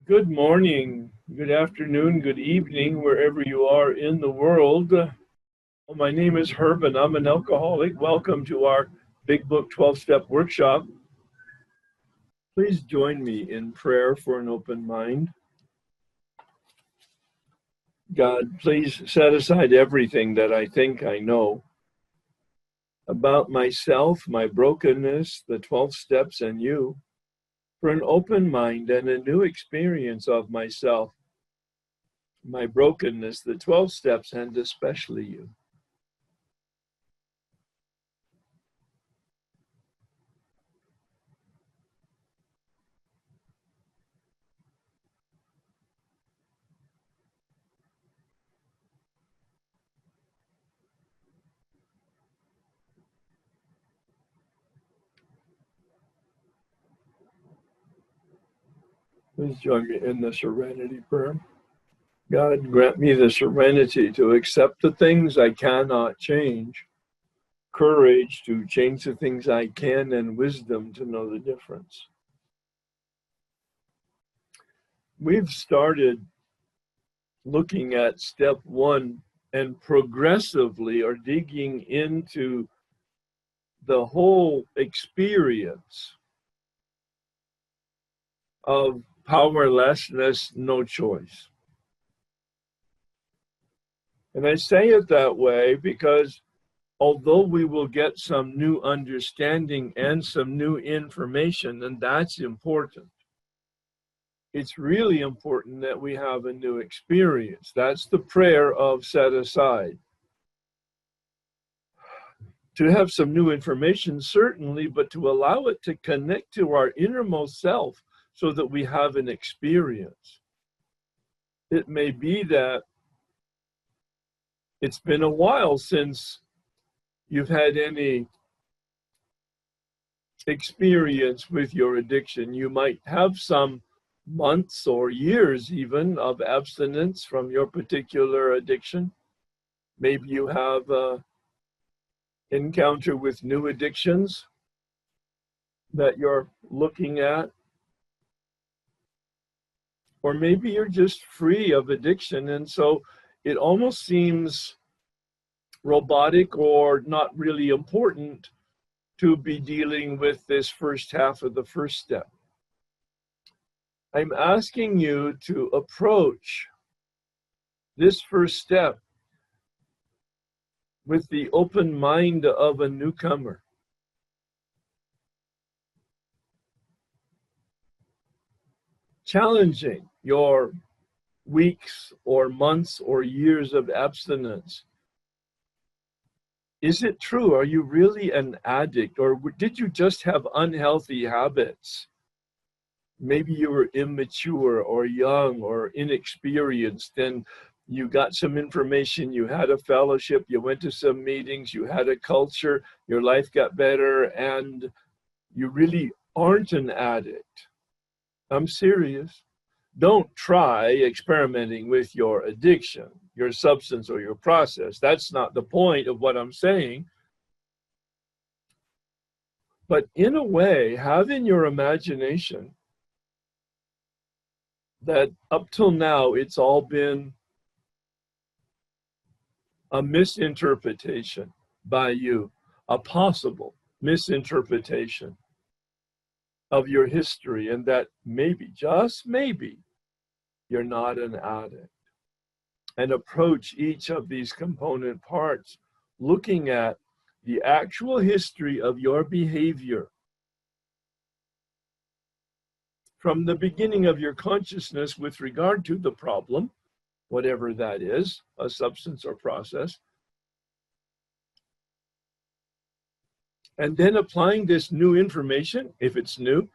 Good morning, good afternoon, good evening, wherever you are in the world. My name is Herb and I'm an alcoholic. Welcome to our Big Book 12-Step Workshop. Please join me in prayer for an open mind. God, please set aside everything that I think I know about myself, my brokenness, the 12 steps, and you, for an open mind and a new experience of myself, my brokenness, the 12 steps, and especially you. Please join me in the serenity prayer. God, grant me the serenity to accept the things I cannot change, courage to change the things I can, and wisdom to know the difference. We've started looking at step 1 and progressively are digging into the whole experience of powerlessness, no choice. And I say it that way because although we will get some new understanding and some new information, and that's important, it's really important that we have a new experience. That's the prayer of set aside. To have some new information, certainly, but to allow it to connect to our innermost self so that we have an experience. It may be that it's been a while since you've had any experience with your addiction. You might have some months or years even of abstinence from your particular addiction. Maybe you have an encounter with new addictions that you're looking at. Or maybe you're just free of addiction, and so it almost seems robotic or not really important to be dealing with this first half of the first step. I'm asking you to approach this first step with the open mind of a newcomer. Challenging your weeks or months or years of abstinence. Is it true? Are you really an addict, or did you just have unhealthy habits? Maybe you were immature or young or inexperienced, and you got some information, you had a fellowship, you went to some meetings, you had a culture, your life got better, and you really aren't an addict. I'm serious. Don't try experimenting with your addiction, your substance, or your process. That's not the point of what I'm saying. But in a way, have in your imagination that up till now, it's all been a misinterpretation by you, a possible misinterpretation of your history, and that maybe, just maybe, you're not an addict. And approach each of these component parts looking at the actual history of your behavior from the beginning of your consciousness with regard to the problem, whatever that is, a substance or process, and then applying this new information. If it's new,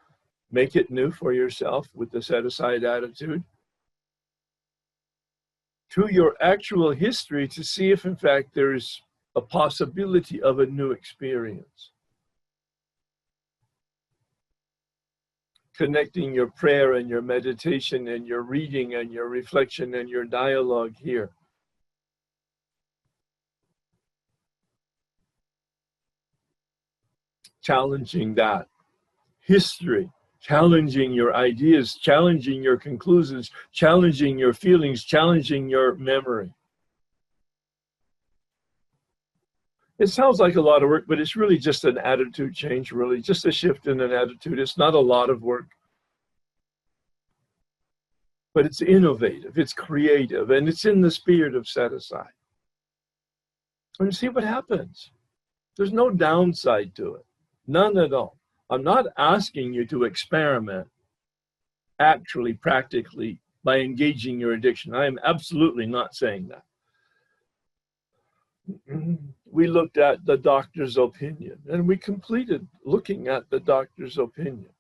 make it new for yourself with the set-aside attitude, to your actual history to see if, in fact, there's a possibility of a new experience. Connecting your prayer and your meditation and your reading and your reflection and your dialogue here. Challenging that history, challenging your ideas, challenging your conclusions, challenging your feelings, challenging your memory. It sounds like a lot of work, but it's really just an attitude change, really, just a shift in an attitude. It's not a lot of work, but it's innovative, it's creative, and it's in the spirit of set aside. And see what happens. There's no downside to it, none at all. I'm not asking you to experiment actually, practically, by engaging your addiction. I am absolutely not saying that. We looked at the doctor's opinion, and we completed looking at the doctor's opinion.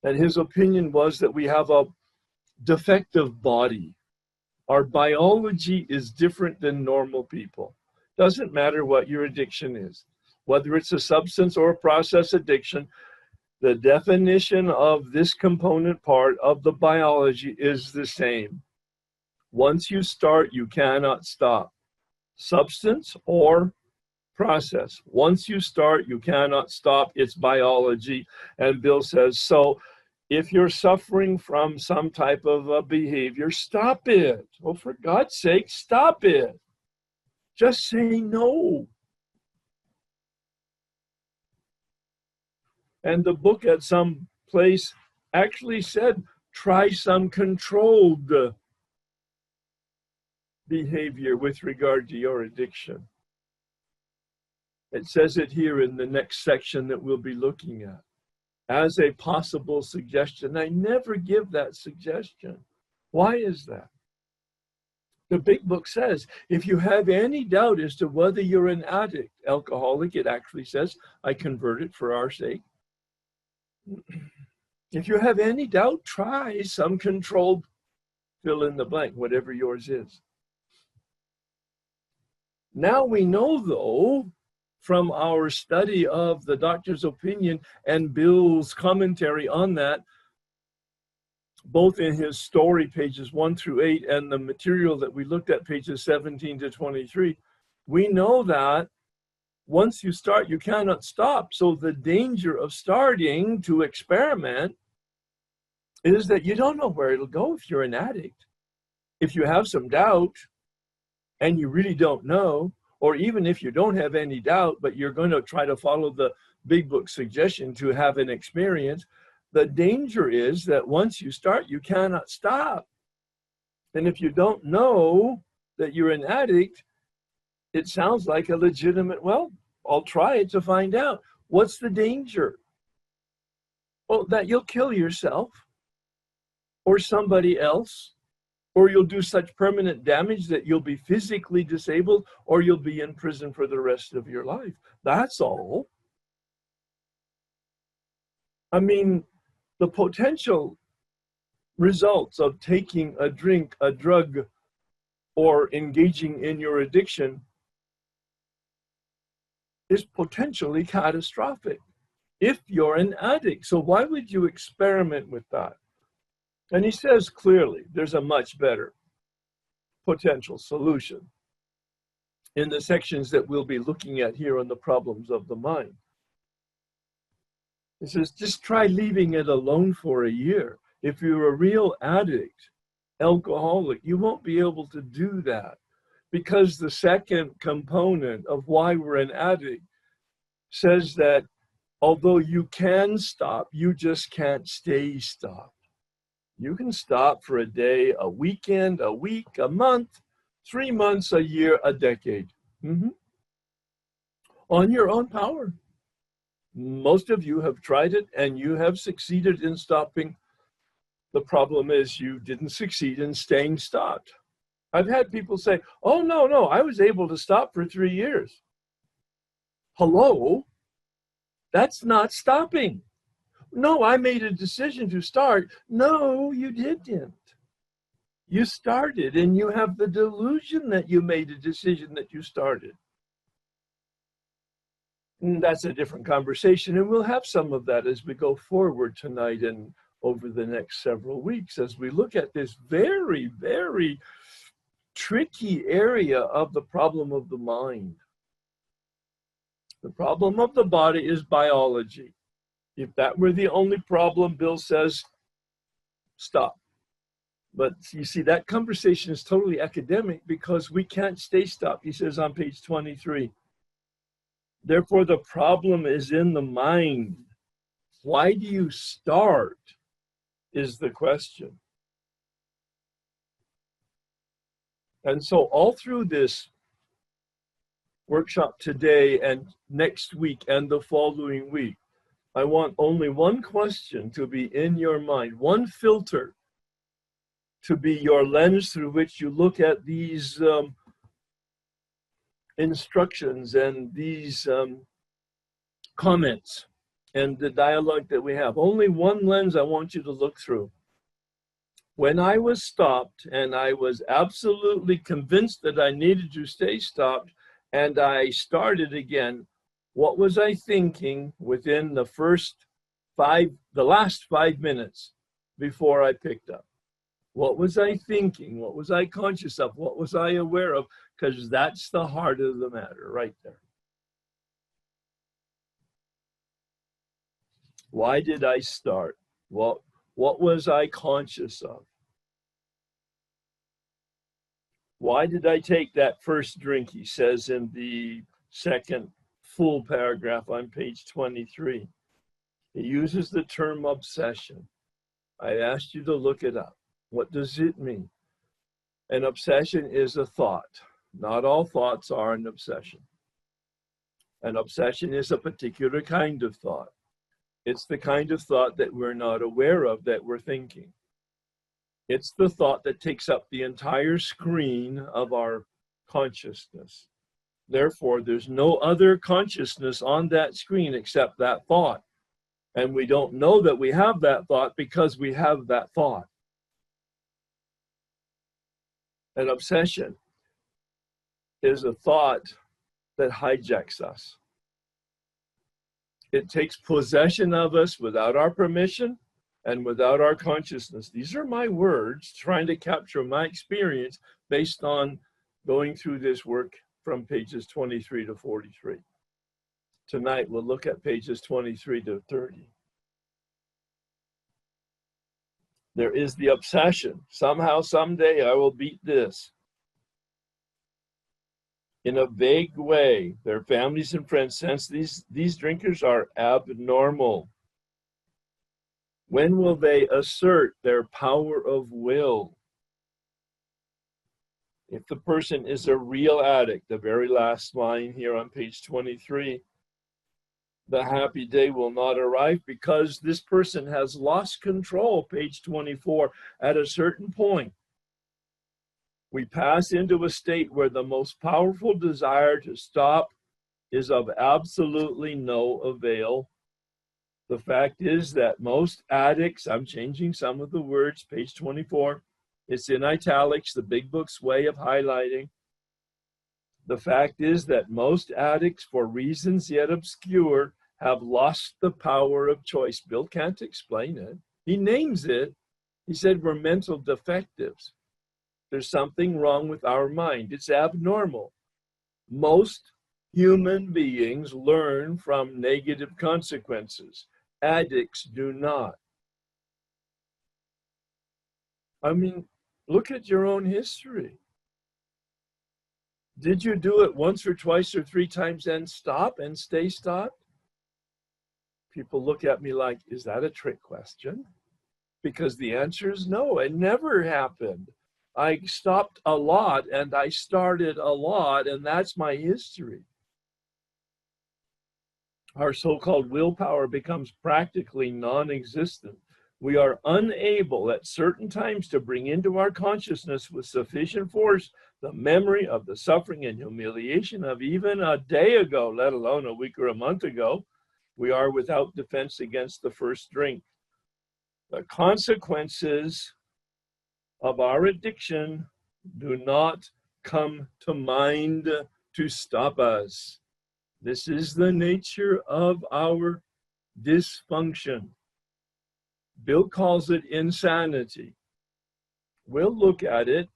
And his opinion was that we have a defective body. Our biology is different than normal people. Doesn't matter what your addiction is, whether it's a substance or a process addiction, the definition of this component part of the biology is the same. Once you start, you cannot stop. Substance or process. Once you start, you cannot stop. It's biology. And Bill says, so if you're suffering from some type of a behavior, stop it. Oh, for God's sake, stop it. Just say no. And the book at some place actually said, try some controlled behavior with regard to your addiction. It says it here in the next section that we'll be looking at as a possible suggestion. I never give that suggestion. Why is that? The big book says, if you have any doubt as to whether you're an addict, alcoholic, it actually says, I converted for our sake. If you have any doubt, try some controlled fill in the blank, whatever yours is. Now we know, though, from our study of the doctor's opinion and Bill's commentary on that, both in his story, pages 1 through 8, and the material that we looked at, pages 17 to 23, we know that once you start, you cannot stop. So the danger of starting to experiment is that you don't know where it'll go if you're an addict. If you have some doubt and you really don't know, or even if you don't have any doubt, but you're going to try to follow the big book suggestion to have an experience, the danger is that once you start, you cannot stop. And if you don't know that you're an addict, it sounds like a legitimate, well, I'll try it to find out. What's the danger? Well, that you'll kill yourself or somebody else, or you'll do such permanent damage that you'll be physically disabled, or you'll be in prison for the rest of your life. That's all. I mean, the potential results of taking a drink, a drug, or engaging in your addiction is potentially catastrophic if you're an addict. So why would you experiment with that? And he says clearly there's a much better potential solution in the sections that we'll be looking at here on the problems of the mind. He says, just try leaving it alone for a year. If you're a real addict, alcoholic, you won't be able to do that, because the second component of why we're an addict says that although you can stop, you just can't stay stopped. You can stop for a day, a weekend, a week, a month, 3 months, a year, a decade. On your own power. Most of you have tried it and you have succeeded in stopping. The problem is you didn't succeed in staying stopped. I've had people say, oh, no, I was able to stop for 3 years. Hello? That's not stopping. No, I made a decision to start. No, you didn't. You started, and you have the delusion that you made a decision that you started. And that's a different conversation, and we'll have some of that as we go forward tonight and over the next several weeks as we look at this very, very tricky area of the problem of the mind. The problem of the body is biology. If that were the only problem, Bill says, stop. But you see, that conversation is totally academic because we can't stay stopped. He says on page 23, therefore the problem is in the mind. Why do you start is the question. And so all through this workshop today and next week and the following week, I want only one question to be in your mind, one filter to be your lens through which you look at these instructions and these comments and the dialogue that we have. Only one lens I want you to look through. When I was stopped and I was absolutely convinced that I needed to stay stopped and I started again, what was I thinking within the last 5 minutes before I picked up? What was I thinking? What was I conscious of? What was I aware of? Because that's the heart of the matter right there. Why did I start? What was I conscious of? Why did I take that first drink, he says in the second full paragraph on page 23. He uses the term obsession. I asked you to look it up. What does it mean? An obsession is a thought. Not all thoughts are an obsession. An obsession is a particular kind of thought. It's the kind of thought that we're not aware of that we're thinking. It's the thought that takes up the entire screen of our consciousness. Therefore, there's no other consciousness on that screen except that thought. And we don't know that we have that thought because we have that thought. An obsession is a thought that hijacks us. It takes possession of us without our permission and without our consciousness. These are my words trying to capture my experience based on going through this work from pages 23 to 43. Tonight we'll look at pages 23 to 30. There is the obsession. Somehow, someday I will beat this. In a vague way, their families and friends sense these drinkers are abnormal. When will they assert their power of will? If the person is a real addict, the very last line here on page 23, the happy day will not arrive because this person has lost control, page 24, at a certain point. We pass into a state where the most powerful desire to stop is of absolutely no avail. The fact is that most addicts, I'm changing some of the words, page 24, it's in italics, the big book's way of highlighting. The fact is that most addicts, for reasons yet obscure, have lost the power of choice. Bill can't explain it. He names it. He said we're mental defectives. There's something wrong with our mind. It's abnormal. Most human beings learn from negative consequences. Addicts do not. I mean, look at your own history. Did you do it once or twice or three times and stop and stay stopped? People look at me like, is that a trick question? Because the answer is no, it never happened. I stopped a lot and I started a lot, and that's my history. Our so-called willpower becomes practically non-existent. We are unable at certain times to bring into our consciousness with sufficient force the memory of the suffering and humiliation of even a day ago, let alone a week or a month ago. We are without defense against the first drink. The consequences of our addiction do not come to mind to stop us. This is the nature of our dysfunction. Bill calls it insanity. We'll look at it,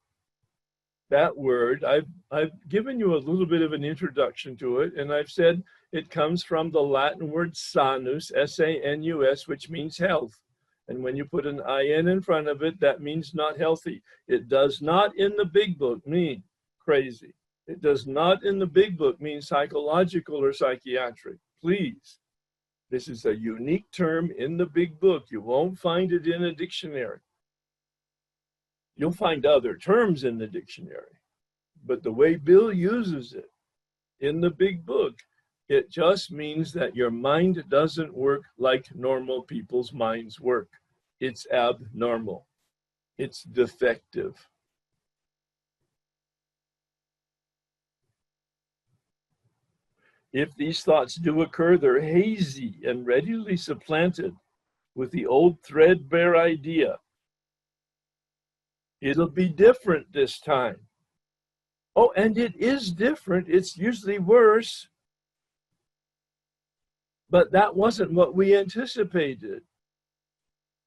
that word. I've given you a little bit of an introduction to it, and I've said It comes from the Latin word sanus, S-A-N-U-S, which means health. And when you put an I-N in front of it, that means not healthy. It does not in the big book mean crazy. It does not in the big book mean psychological or psychiatric. Please. This is a unique term in the big book. You won't find it in a dictionary. You'll find other terms in the dictionary. But the way Bill uses it in the big book, it just means that your mind doesn't work like normal people's minds work. It's abnormal. It's defective. If these thoughts do occur, they're hazy and readily supplanted with the old threadbare idea. It'll be different this time. Oh, and it is different. It's usually worse. But that wasn't what we anticipated.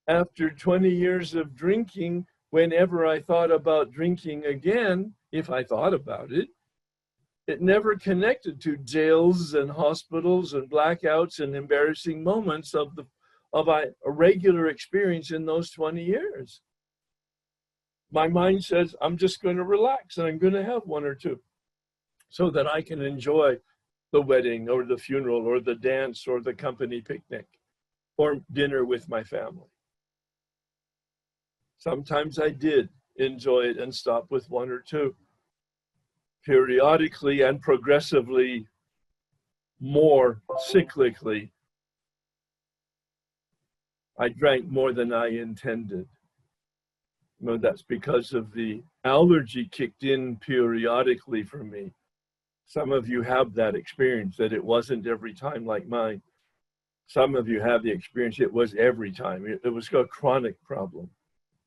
After 20 years of drinking, whenever I thought about drinking again, if I thought about it, it never connected to jails and hospitals and blackouts and embarrassing moments of a regular experience in those 20 years. My mind says, I'm just going to relax and I'm going to have one or two so that I can enjoy the wedding or the funeral or the dance or the company picnic or dinner with my family. Sometimes I did enjoy it and stop with one or two. Periodically and progressively, more cyclically, I drank more than I intended. No, that's because of the allergy kicked in periodically for me. Some of you have that experience, that it wasn't every time like mine. Some of you have the experience it was every time. It was a chronic problem.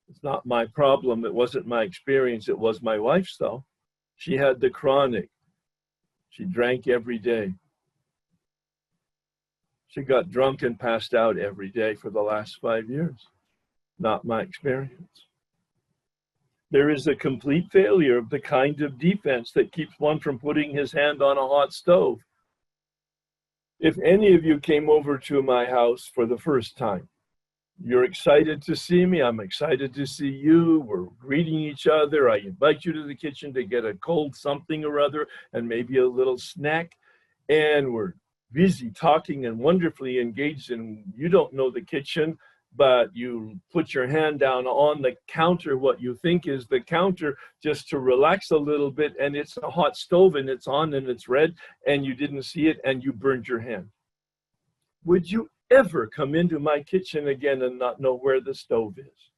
It's not my problem. It wasn't my experience. It was my wife's though. She had the chronic. She drank every day. She got drunk and passed out every day for the last 5 years. Not my experience. There is a complete failure of the kind of defense that keeps one from putting his hand on a hot stove. If any of you came over to my house for the first time, you're excited to see me. I'm excited to see you. We're greeting each other. I invite you to the kitchen to get a cold something or other and maybe a little snack. And we're busy talking and wonderfully engaged. And you don't know the kitchen, but you put your hand down on the counter, what you think is the counter, just to relax a little bit. And it's a hot stove and it's on and it's red and you didn't see it and you burned your hand. Would you ever come into my kitchen again and not know where the stove is?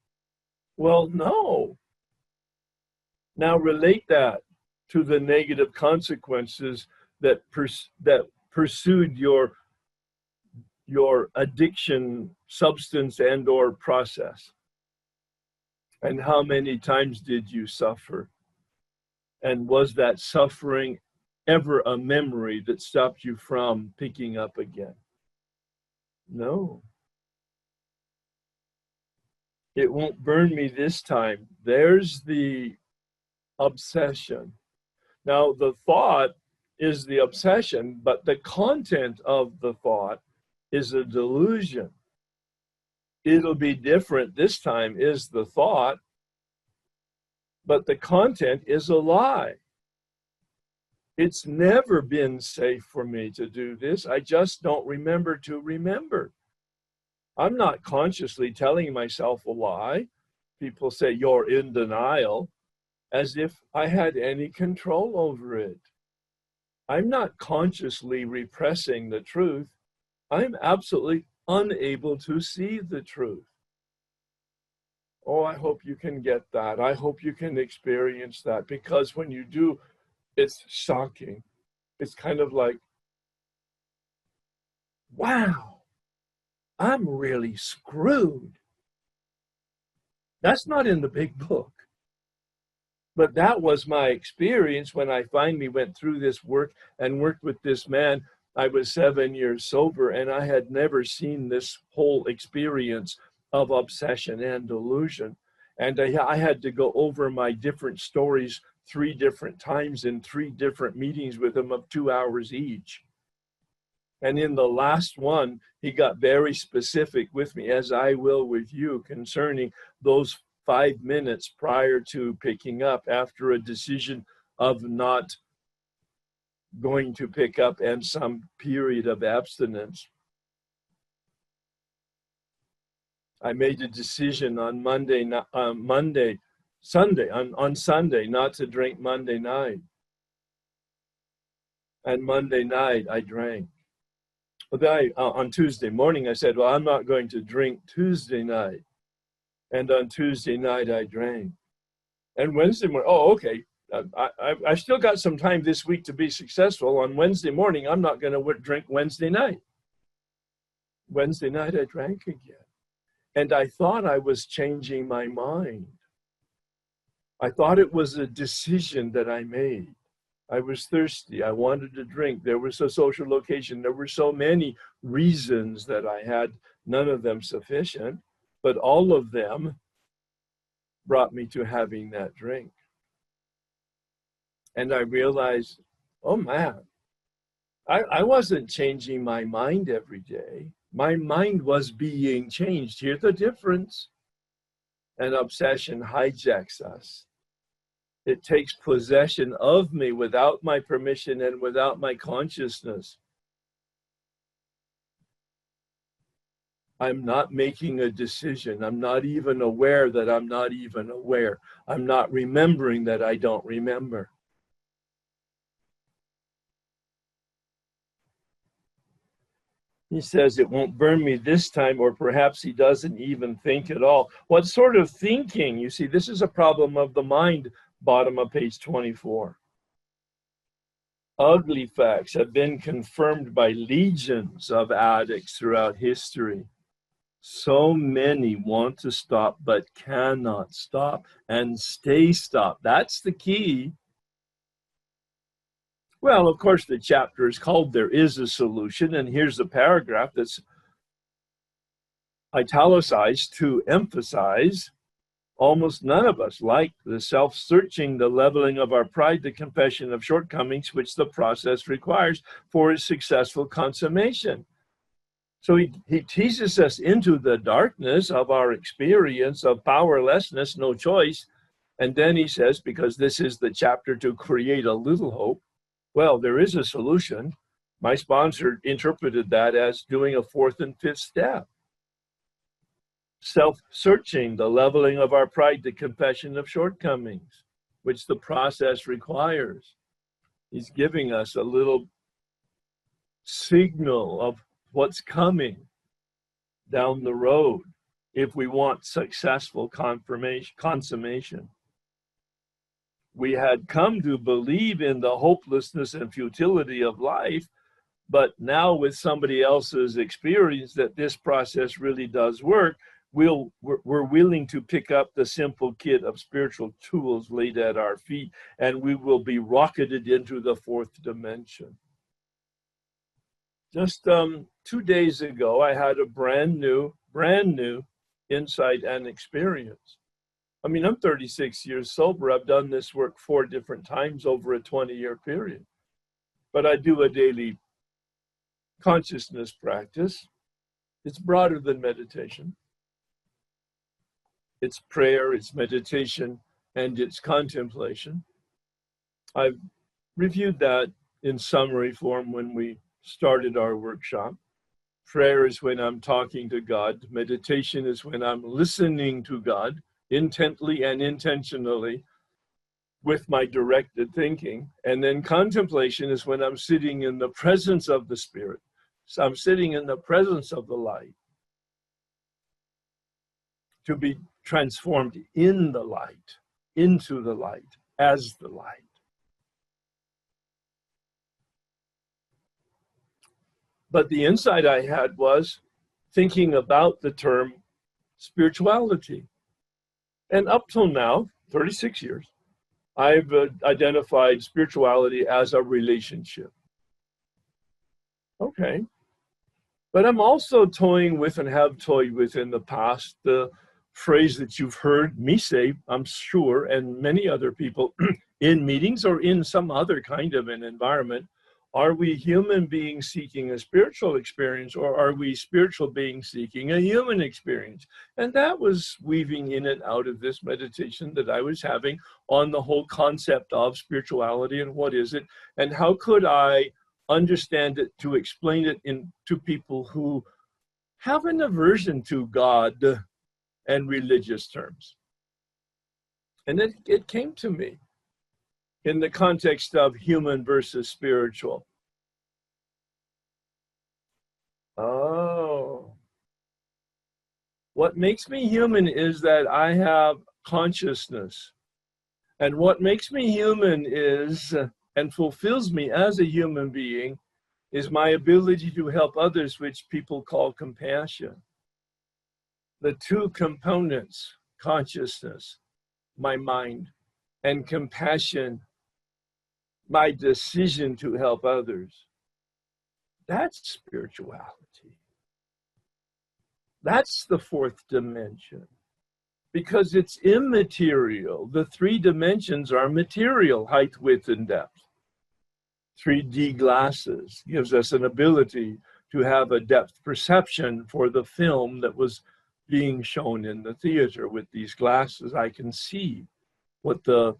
Well, no. Now relate that to the negative consequences that pursued your addiction, substance, and or process. And how many times did you suffer? And was that suffering ever a memory that stopped you from picking up again? No. It won't burn me this time. There's the obsession. Now, the thought is the obsession, but the content of the thought is a delusion. It'll be different this time is the thought, but the content is a lie. It's never been safe for me to do this. I just don't remember to remember. I'm not consciously telling myself a lie. People say you're in denial, as if I had any control over it. I'm not consciously repressing the truth. I'm absolutely unable to see the truth. Oh, I hope you can get that. I hope you can experience that, because when you do, it's shocking. It's kind of like, wow, I'm really screwed. That's not in the big book. But that was my experience when I finally went through this work and worked with this man. I was 7 years sober, and I had never seen this whole experience of obsession and delusion. And I had to go over my different stories 3 different times in 3 different meetings with him of 2 hours each. And in the last one, he got very specific with me, as I will with you, concerning those 5 minutes prior to picking up after a decision of not going to pick up and some period of abstinence. I made a decision on Sunday not to drink Monday night. And Monday night I drank. But then on Tuesday morning I said, well, I'm not going to drink Tuesday night. And on Tuesday night I drank. And Wednesday morning, oh, okay. I still got some time this week to be successful. On Wednesday morning, I'm not going to drink Wednesday night. Wednesday night I drank again. And I thought I was changing my mind. I thought it was a decision that I made. I was thirsty. I wanted to drink. There was a social location. There were so many reasons that I had, none of them sufficient, but all of them brought me to having that drink. And I realized, oh man, I wasn't changing my mind every day. My mind was being changed. Here's the difference. An obsession hijacks us. It takes possession of me without my permission and without my consciousness. I'm not making a decision. I'm not even aware that I'm not even aware. I'm not remembering that I don't remember. He says it won't burn me this time, or perhaps he doesn't even think at all. What sort of thinking? You see, this is a problem of the mind, bottom of page 24. Ugly facts have been confirmed by legions of addicts throughout history. So many want to stop but cannot stop and stay stopped. That's the key. Well, of course, the chapter is called There Is a Solution, and here's a paragraph that's italicized to emphasize almost none of us like the self-searching, the leveling of our pride, the confession of shortcomings, which the process requires for its successful consummation. So he teases us into the darkness of our experience of powerlessness, no choice, and then he says, because this is the chapter to create a little hope, well, there is a solution. My sponsor interpreted that as doing a fourth and fifth step. Self-searching, the leveling of our pride, the confession of shortcomings, which the process requires. He's giving us a little signal of what's coming down the road if we want successful consummation. We had come to believe in the hopelessness and futility of life, but now with somebody else's experience that this process really does work, we're willing to pick up the simple kit of spiritual tools laid at our feet, and we will be rocketed into the fourth dimension. Just 2 days ago, I had a brand new insight and experience. I mean, I'm 36 years sober. I've done this work 4 different times over a 20-year period. But I do a daily consciousness practice. It's broader than meditation. It's prayer, it's meditation, and it's contemplation. I've reviewed that in summary form when we started our workshop. Prayer is when I'm talking to God. Meditation is when I'm listening to God intently and intentionally with my directed thinking. And then contemplation is when I'm sitting in the presence of the Spirit. So I'm sitting in the presence of the light to be transformed in the light, into the light, as the light. But the insight I had was thinking about the term spirituality. And up till now, 36 years, I've identified spirituality as a relationship. Okay. But I'm also toying with and have toyed with in the past the phrase that you've heard me say, I'm sure, and many other people in meetings or in some other kind of an environment, Are we human beings seeking a spiritual experience, or are we spiritual beings seeking a human experience? And that was weaving in and out of this meditation that I was having on the whole concept of spirituality and what is it, and how could I understand it to explain it to people who have an aversion to God and religious terms. And it came to me in the context of human versus spiritual. Oh, what makes me human is that I have consciousness. And what makes me human is, and fulfills me as a human being, is my ability to help others, which people call compassion. The two components, consciousness, my mind, and compassion, my decision to help others. That's spirituality. That's the fourth dimension, because it's immaterial. The three dimensions are material: height, width, and depth. 3D glasses gives us an ability to have a depth perception for the film that was being shown in the theater. With these glasses, I can see what the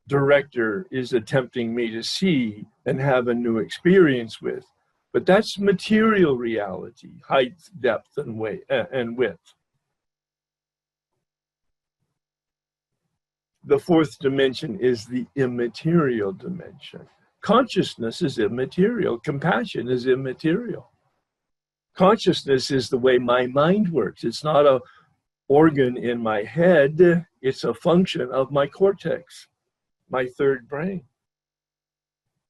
director is attempting me to see and have a new experience with. But that's material reality: height, depth, and width. The fourth dimension is the immaterial dimension. Consciousness is immaterial. Compassion is immaterial. Consciousness is the way my mind works. It's not an organ in my head. It's a function of my cortex, my third brain.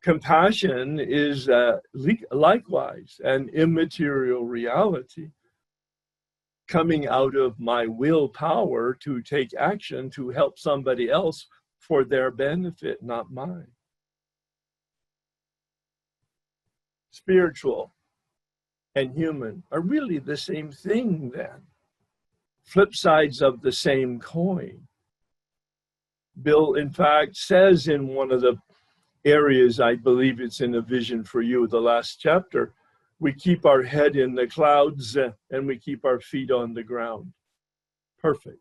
Compassion is likewise an immaterial reality coming out of my willpower to take action to help somebody else for their benefit, not mine. Spiritual and human are really the same thing then. Flip sides of the same coin. Bill, in fact, says in one of the areas, I believe it's in A Vision for You, the last chapter, we keep our head in the clouds and we keep our feet on the ground. Perfect.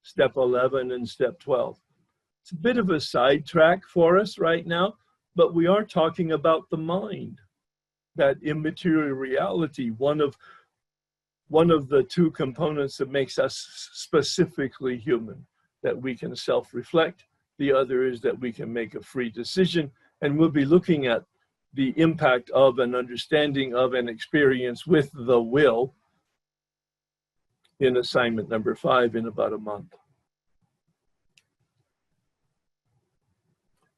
Step 11 and step 12. It's a bit of a sidetrack for us right now, but we are talking about the mind, that immaterial reality, one of the two components that makes us specifically human, that we can self-reflect. The other is that we can make a free decision, and we'll be looking at the impact of an understanding of an experience with the will in assignment number 5 in about a month.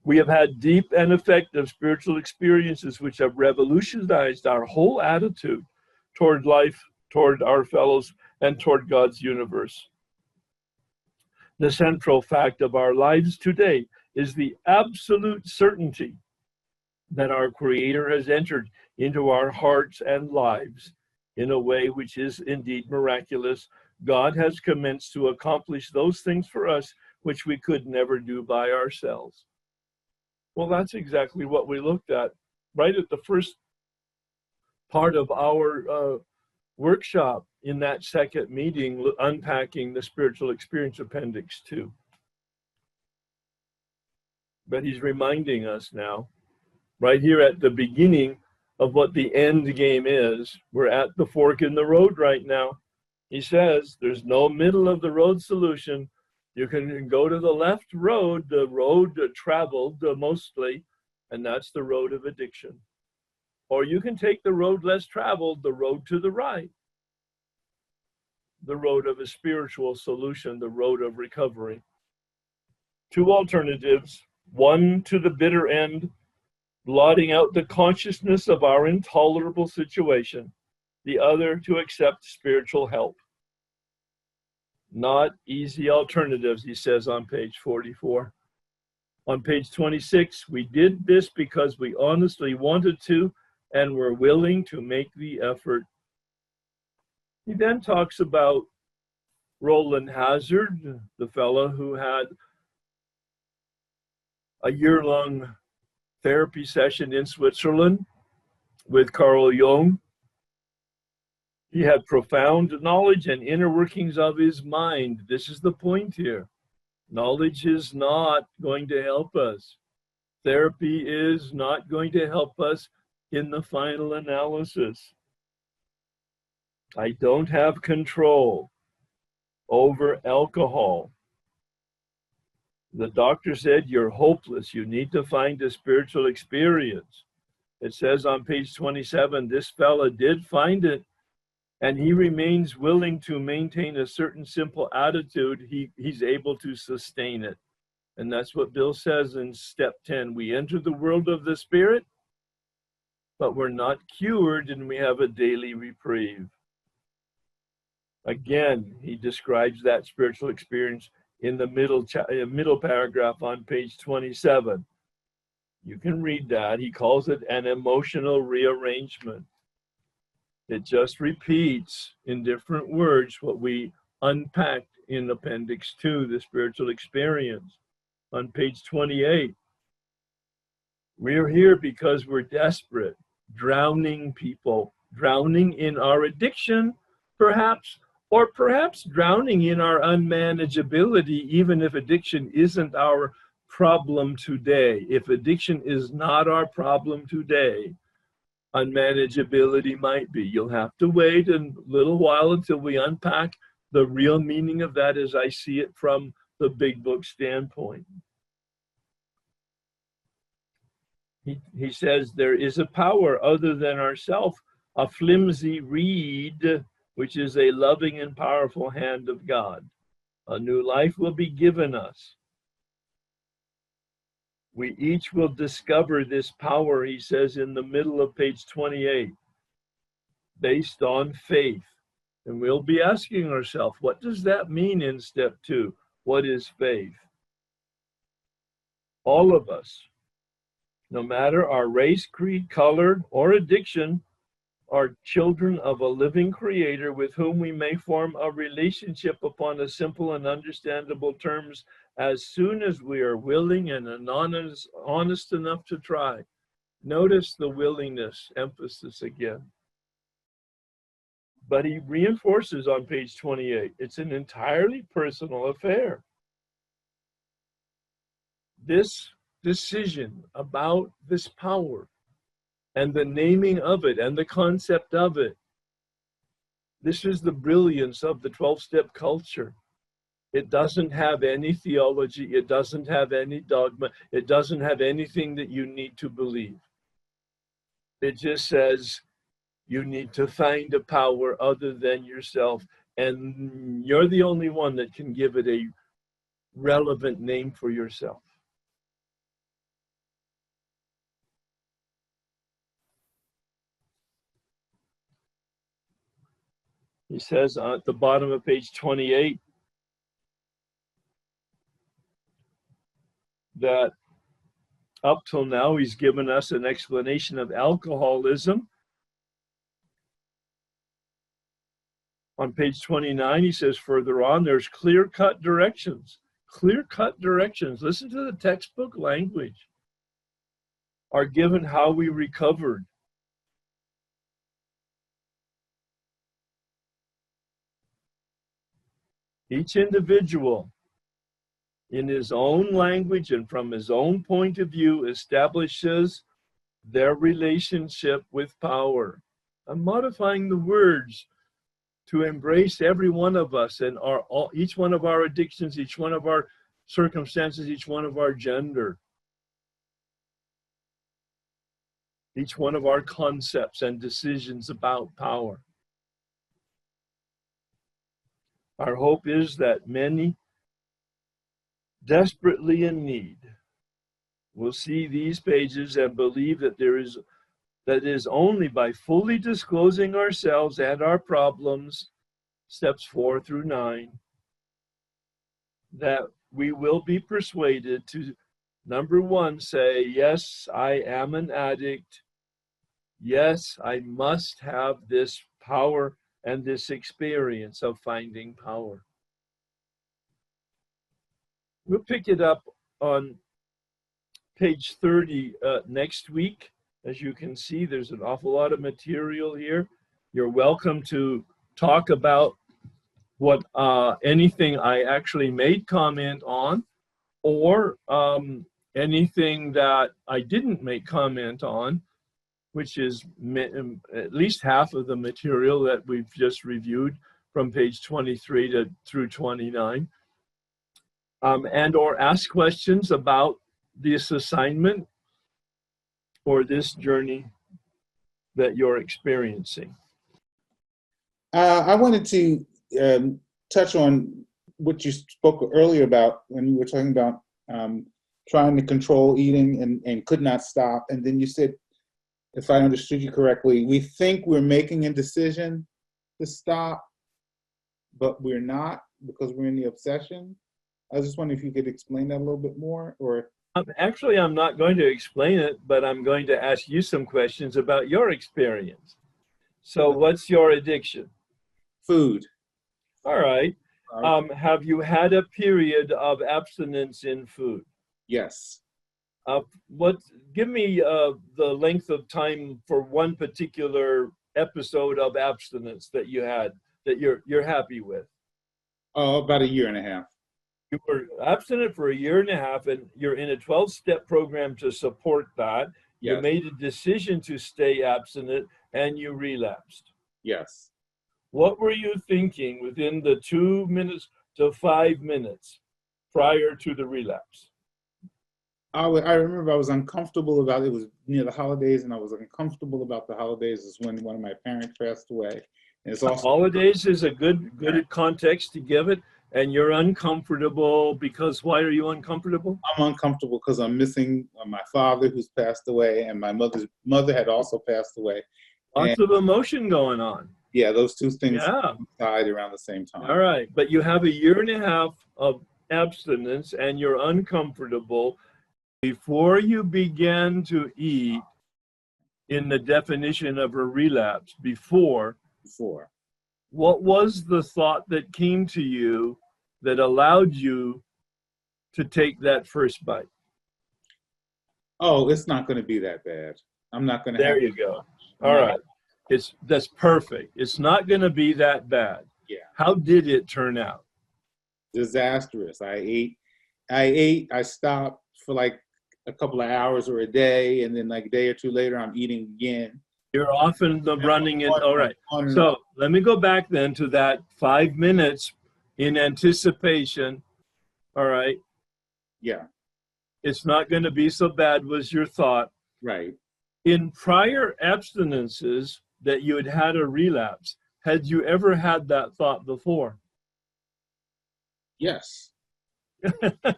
We have had deep and effective spiritual experiences which have revolutionized our whole attitude toward life, toward our fellows, and toward God's universe. The central fact of our lives today is the absolute certainty that our Creator has entered into our hearts and lives in a way which is indeed miraculous. God has commenced to accomplish those things for us which we could never do by ourselves. Well, that's exactly what we looked at right at the first part of our workshop in that second meeting, unpacking the spiritual experience appendix 2. But he's reminding us now, right here at the beginning of what the end game is. We're at the fork in the road right now. He says there's no middle of the road solution. You can go to the left road, the road traveled mostly, and that's the road of addiction. Or you can take the road less traveled, the road to the right, the road of a spiritual solution, the road of recovery. Two alternatives, one to the bitter end, blotting out the consciousness of our intolerable situation, the other to accept spiritual help. Not easy alternatives, he says on page 44. On page 26, we did this because we honestly wanted to and were willing to make the effort. He then talks about Roland Hazard, the fellow who had a year-long therapy session in Switzerland with Carl Jung. He had profound knowledge and inner workings of his mind. This is the point here. Knowledge is not going to help us. Therapy is not going to help us in the final analysis. I don't have control over alcohol. The doctor said, you're hopeless. You need to find a spiritual experience. It says on page 27, this fella did find it, and he remains willing to maintain a certain simple attitude. He's able to sustain it. And that's what Bill says in step 10. We enter the world of the spirit, but we're not cured, and we have a daily reprieve. Again, he describes that spiritual experience in the middle paragraph on page 27. You can read that. He calls it an emotional rearrangement. It just repeats in different words what we unpacked in Appendix 2, the spiritual experience. On page 28, we're here because we're desperate, drowning people, drowning in our addiction, perhaps, or perhaps drowning in our unmanageability, even if addiction isn't our problem today. If addiction is not our problem today, unmanageability might be. You'll have to wait a little while until we unpack the real meaning of that as I see it from the big book standpoint. He says there is a power other than ourself, a flimsy reed, which is a loving and powerful hand of God. A new life will be given us. We each will discover this power, he says in the middle of page 28, based on faith. And we'll be asking ourselves, what does that mean in step 2? What is faith? All of us, no matter our race, creed, color, or addiction, are children of a living creator with whom we may form a relationship upon a simple and understandable terms as soon as we are willing and honest enough to try. Notice the willingness emphasis again. But he reinforces on page 28, it's an entirely personal affair. This decision about this power and the naming of it and the concept of it, this is the brilliance of the 12-step culture. It doesn't have any theology. It doesn't have any dogma. It doesn't have anything that you need to believe. It just says you need to find a power other than yourself, and you're the only one that can give it a relevant name for yourself. He says at the bottom of page 28 that up till now he's given us an explanation of alcoholism. On page 29, he says further on, there's clear-cut directions. Clear-cut directions. Listen to the textbook language. Are given how we recovered. Each individual, in his own language and from his own point of view, establishes their relationship with power. I'm modifying the words to embrace every one of us and each one of our addictions, each one of our circumstances, each one of our gender, each one of our concepts and decisions about power. Our hope is that many desperately in need will see these pages and believe that that is only by fully disclosing ourselves and our problems, steps 4 through 9, that we will be persuaded to, number 1, say, yes, I am an addict. Yes, I must have this power and this experience of finding power. We'll pick it up on page 30 next week. As you can see, there's an awful lot of material here. You're welcome to talk about what anything I actually made comment on, or anything that I didn't make comment on, which is at least half of the material that we've just reviewed from page 23 through 29, and or ask questions about this assignment or this journey that you're experiencing. I wanted to touch on what you spoke earlier about when you were talking about trying to control eating and could not stop. And then you said, if I understood you correctly, we think we're making a decision to stop, but we're not because we're in the obsession. I was just wondering if you could explain that a little bit more, or. Actually, I'm not going to explain it, but I'm going to ask you some questions about your experience. So what's your addiction? Food. All right. Have you had a period of abstinence in food? Yes. Give me the length of time for one particular episode of abstinence that you had that you're happy with. Oh, about 1.5 years. You were abstinent for 1.5 years, and you're in a 12-step program to support that. Yes. You made a decision to stay abstinent, and you relapsed. Yes. What were you thinking within the 2 minutes to 5 minutes prior to the relapse? I remember I was uncomfortable about it. It was near the holidays, and I was uncomfortable about the holidays. Is when one of my parents passed away. And it's also holidays is a good context to give it. And you're uncomfortable because why are you uncomfortable? I'm uncomfortable because I'm missing my father who's passed away, and my mother had also passed away. Lots of emotion going on. Yeah, those two things died around the same time. All right, but you have 1.5 years of abstinence and you're uncomfortable. Before you began to eat, in the definition of a relapse, before, what was the thought that came to you that allowed you to take that first bite? Oh, it's not going to be that bad. I'm not going to. There you go. All right. That's perfect. It's not going to be that bad. Yeah. How did it turn out? Disastrous. I stopped for like a couple of hours or a day, and then like a day or two later, I'm eating again. You're often running it. All right. So let me go back then to that 5 minutes in anticipation. All right. Yeah. It's not going to be so bad was your thought. Right. In prior abstinences that you had a relapse, had you ever had that thought before? Yes.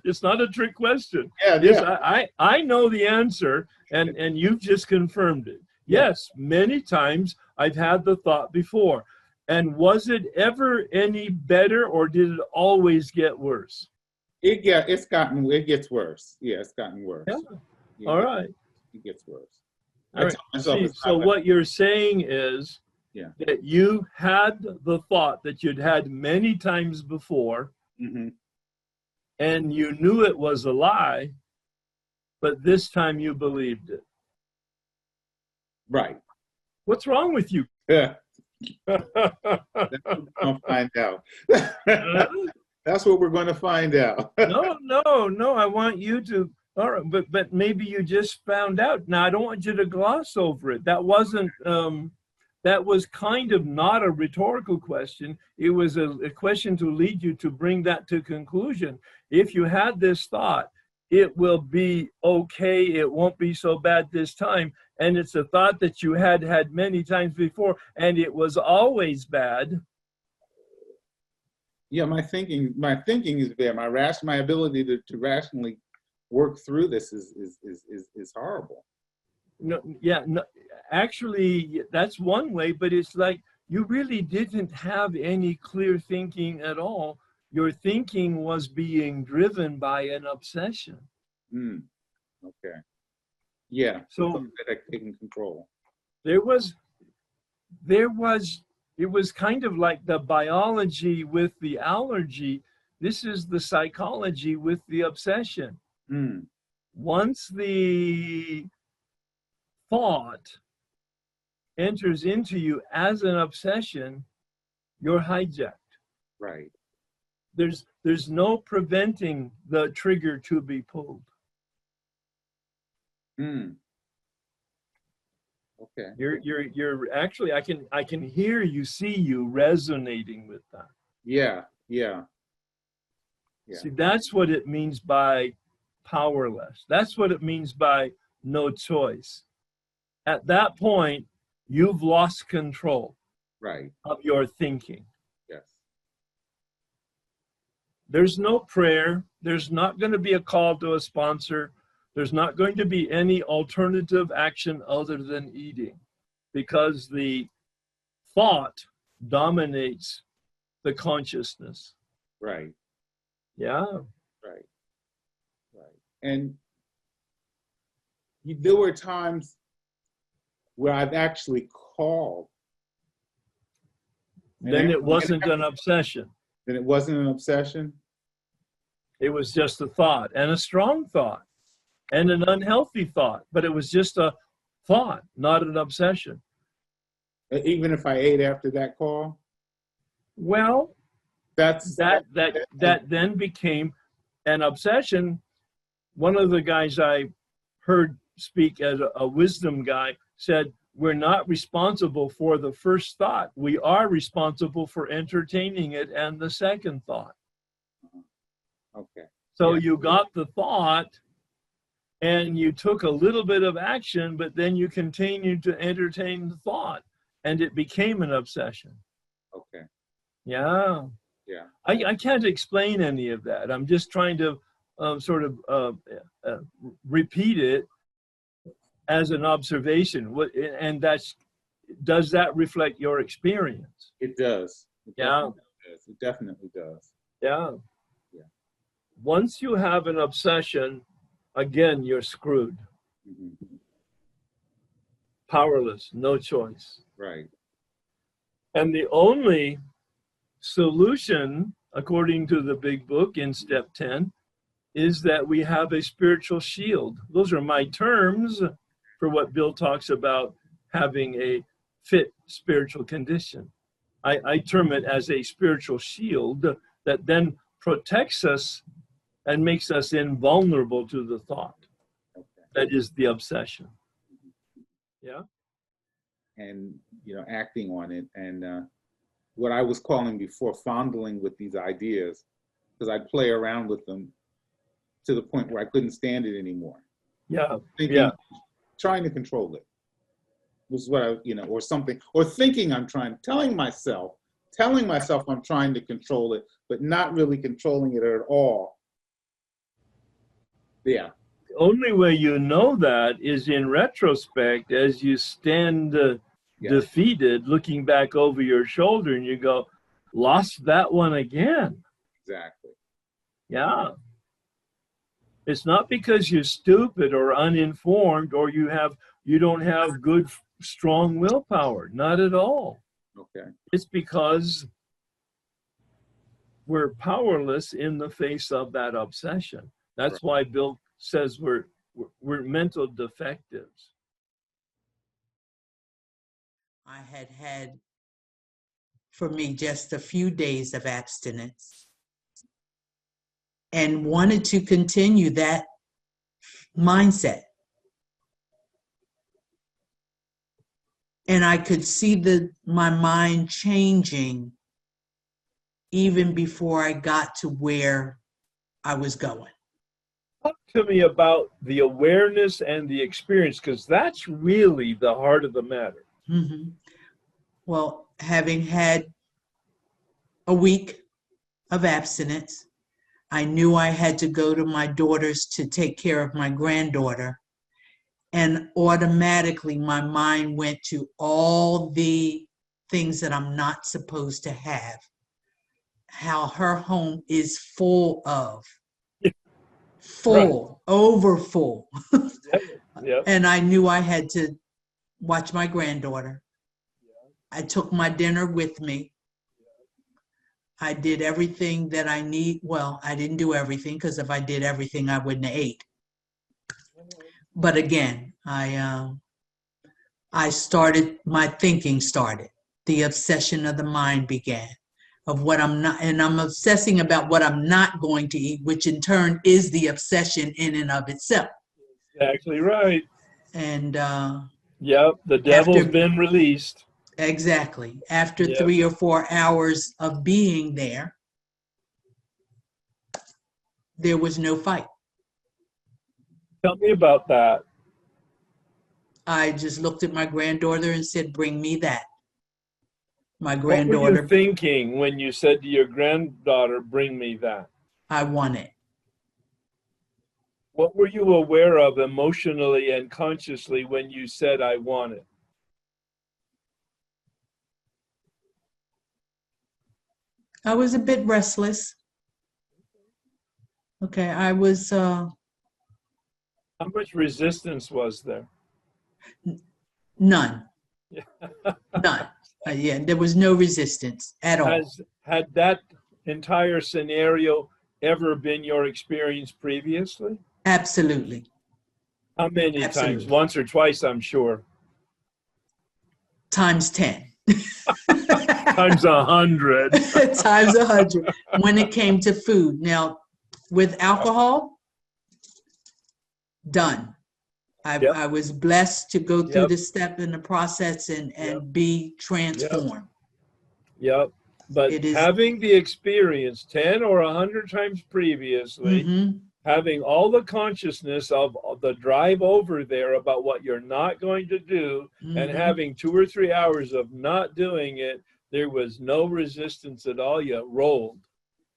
It's not a trick question. Yeah. Yes, I know the answer, and you've just confirmed it. Yes, many times I've had the thought before. And was it ever any better, or did it always get worse? It gets worse. Yeah, it's gotten worse. Yeah. All right. It gets worse. All right. See, so what you're saying is that you had the thought that you'd had many times before, and you knew it was a lie, but this time you believed it. Right. What's wrong with you? Yeah. That's what we're going to find out. That's what we're going to find out. No. I want you to. All right, but maybe you just found out. Now I don't want you to gloss over it. That wasn't. That was kind of not a rhetorical question. It was a question to lead you to bring that to conclusion. If you had this thought, it will be okay. It won't be so bad this time. And it's a thought that you had many times before, and it was always bad. Yeah, my thinking is there. My ability to rationally work through this is horrible. No, actually, that's one way, but it's like you really didn't have any clear thinking at all. Your thinking was being driven by an obsession. Okay. Yeah. So that taking control. It was kind of like the biology with the allergy. This is the psychology with the obsession. Once the thought enters into you as an obsession, you're hijacked. Right. There's no preventing the trigger to be pulled. Mm. Okay. You're actually, I can hear you, see you resonating with that. Yeah. Yeah. Yeah. See, that's what it means by powerless. That's what it means by no choice. At that point, you've lost control Right. of your thinking. Yes. There's no prayer. There's not going to be a call to a sponsor. There's not going to be any alternative action other than eating, because the thought dominates the consciousness. Right. Yeah. Right. Right. And there were times where I've actually called. Then it wasn't an obsession. Then it wasn't an obsession? It was just a thought, and a strong thought, and an unhealthy thought, but it was just a thought, not an obsession. Even if I ate after that call? Well, that then became an obsession. One of the guys I heard speak as a wisdom guy said, we're not responsible for the first thought. We are responsible for entertaining it and the second thought. Okay. So Yeah. you got the thought and you took a little bit of action, but then you continued to entertain the thought and it became an obsession. Okay. Yeah. Yeah. I can't explain any of that. I'm just trying to repeat it as an observation. And does that reflect your experience? It does. Yeah. It definitely does. Yeah. Yeah. Once you have an obsession, again, you're screwed. Mm-hmm. Powerless, no choice. Right. And the only solution, according to the big book in step 10, is that we have a spiritual shield. Those are my terms for what Bill talks about having a fit spiritual condition. I term it as a spiritual shield that then protects us and makes us invulnerable to the thought. Okay. That is the obsession. Yeah. And, acting on it. And what I was calling before fondling with these ideas, because I'd play around with them to the point where I couldn't stand it anymore. Yeah. Thinking, trying to control it was what or something, or thinking telling myself I'm trying to control it, but not really controlling it at all. Yeah. The only way you know that is in retrospect, as you stand defeated, looking back over your shoulder, and you go, lost that one again. Exactly. Yeah. It's not because you're stupid or uninformed or you don't have good, strong willpower. Not at all. Okay. It's because we're powerless in the face of that obsession. That's why Bill says we're mental defectives. I had, for me, just a few days of abstinence and wanted to continue that mindset. And I could see my mind changing even before I got to where I was going. Talk to me about the awareness and the experience, because that's really the heart of the matter. Mm-hmm. Well, having had a week of abstinence, I knew I had to go to my daughter's to take care of my granddaughter. And automatically my mind went to all the things that I'm not supposed to have. How her home is full of. Full, right. Over full. Yep. And I knew I had to watch my granddaughter. I took my dinner with me. I did everything that I need. Well, I didn't do everything, because if I did everything, I wouldn't have ate. But again, my thinking started. The obsession of the mind began of what I'm not, and I'm obsessing about what I'm not going to eat, which in turn is the obsession in and of itself. Exactly right. And Yep, the devil's been released. Exactly. After Yep. 3 or 4 hours of being there was no fight. Tell me about that. I just looked at my granddaughter and said, "Bring me that." My What were granddaughter, you thinking when you said to your granddaughter, "Bring me that"? I want it. What were you aware of emotionally and consciously when you said, "I want it"? I was a bit restless. Okay, I was How much resistance was there? none. None. Yeah, there was no resistance at all. Had that entire scenario ever been your experience previously? Absolutely. How many Absolutely. times? Once or twice, I'm sure. Times 10. Times 100. Times 100 when it came to food. Now, with alcohol, done. I was blessed to go through the step in the process and be transformed. Yep. But having the experience 10 or 100 times previously, having all the consciousness of the drive over there about what you're not going to do, and having 2 or 3 hours of not doing it, there was no resistance at all. You rolled.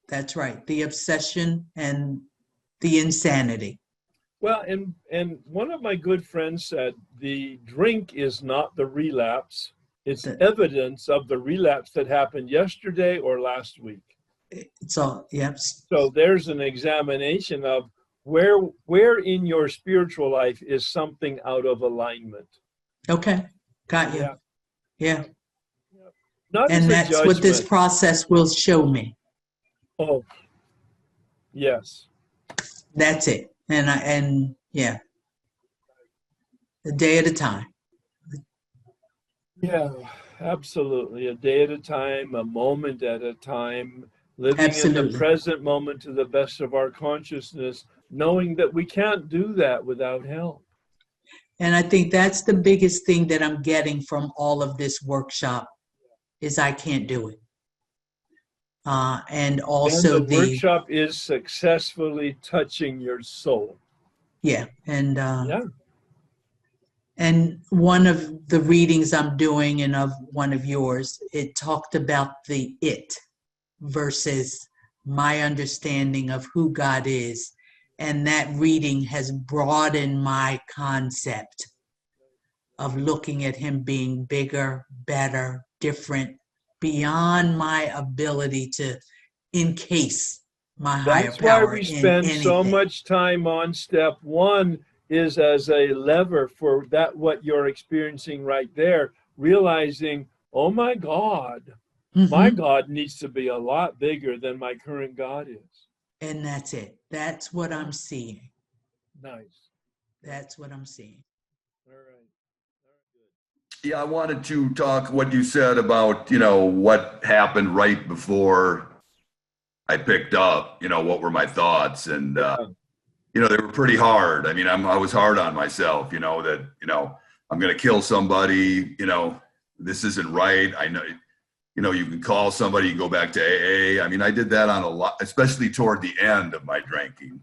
That's right. The obsession and the insanity. Well, and one of my good friends said the drink is not the relapse. It's evidence of the relapse that happened yesterday or last week. So, yep. So there's an examination of where in your spiritual life is something out of alignment. Okay, got you. Yeah. Not and that's judgment. What this process will show me. Oh, yes. That's it. And yeah, a day at a time. Yeah, absolutely. A day at a time, a moment at a time, living in the present moment to the best of our consciousness, knowing that we can't do that without help. And I think that's the biggest thing that I'm getting from all of this workshop is I can't do it. And also and the workshop is successfully touching your soul. Yeah. And one of the readings I'm doing and of one of yours, it talked about the it versus my understanding of who God is. And that reading has broadened my concept of looking at him being bigger, better, different, beyond my ability to encase my higher power. That's why we spend so much time on step 1 is as a lever for that, what you're experiencing right there, realizing, oh my God, my God needs to be a lot bigger than my current God is. And that's it. That's what I'm seeing. Nice. That's what I'm seeing. All right. Yeah, I wanted to talk what you said about, what happened right before I picked up, what were my thoughts, and they were pretty hard. I mean, I was hard on myself, that, I'm going to kill somebody, this isn't right. I know, you can call somebody, you go back to AA. I mean, I did that on a lot, especially toward the end of my drinking.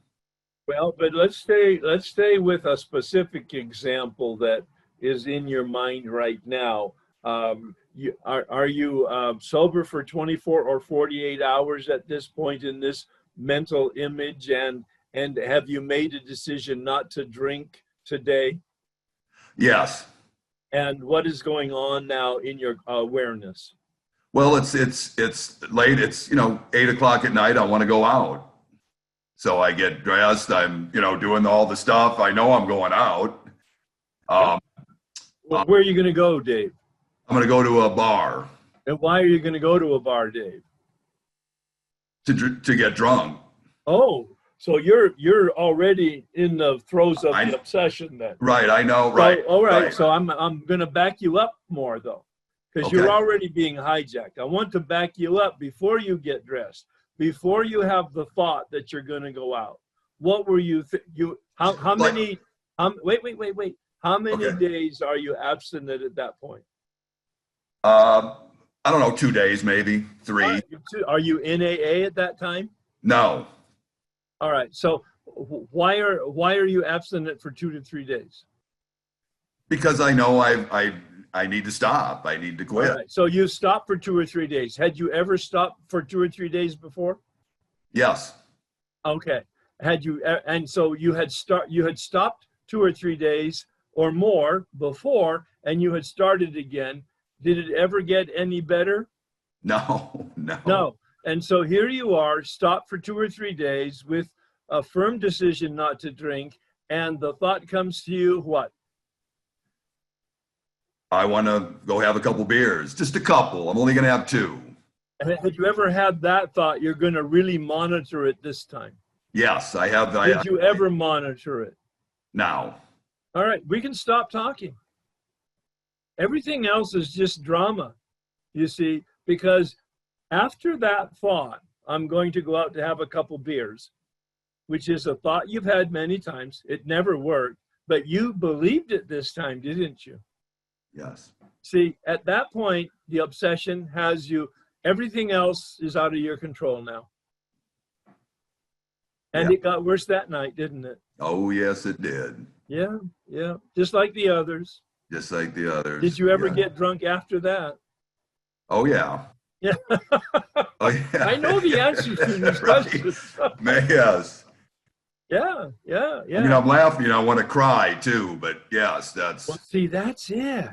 Well, but let's stay with a specific example that is in your mind right now. Are you sober for 24 or 48 hours at this point in this mental image, and have you made a decision not to drink today? Yes. And what is going on now in your awareness? Well, it's late. It's 8 o'clock at night. I want to go out, so I get dressed. I'm doing all the stuff. I know I'm going out. Where are you going to go, Dave? I'm going to go to a bar. And why are you going to go to a bar, Dave? To get drunk. Oh, So you're already in the throes of the obsession then. Right, I know, right. So, all right, right. so I'm going to back you up more though, because you're already being hijacked. I want to back you up before you get dressed, before you have the thought that you're going to go out. What were you? How many? Wait. How many days are you abstinent at that point? I don't know, 2 days, maybe 3. Right, are you in AA at that time? No. All right. So why are you abstinent for 2 to 3 days? Because I know I need to stop. I need to quit. All right. So you stopped for 2 or 3 days. Had you ever stopped for 2 or 3 days before? Yes. Okay. Had you, and so you had stopped 2 or 3 days or more before, and you had started again. Did it ever get any better? No. No. And so here you are, stopped for 2 or 3 days with a firm decision not to drink, and the thought comes to you, what? I want to go have a couple beers. Just a couple. I'm only going to have 2. And had you ever had that thought, you're going to really monitor it this time? Yes, I have. Did you ever monitor it? No. All right, we can stop talking. Everything else is just drama, you see, because after that thought, I'm going to go out to have a couple beers, which is a thought you've had many times. It never worked, but you believed it this time, didn't you? Yes. See, at that point, the obsession has you, everything else is out of your control now. And it got worse that night, didn't it? Oh, yes, it did. Yeah. Just like the others. Just like the others. Did you ever get drunk after that? Oh, yeah. Yeah. Oh, yeah. I know the answers to these questions. Yes. Yeah. I mean, I'm laughing, I want to cry too, but yes, that's. Well, see, that's it.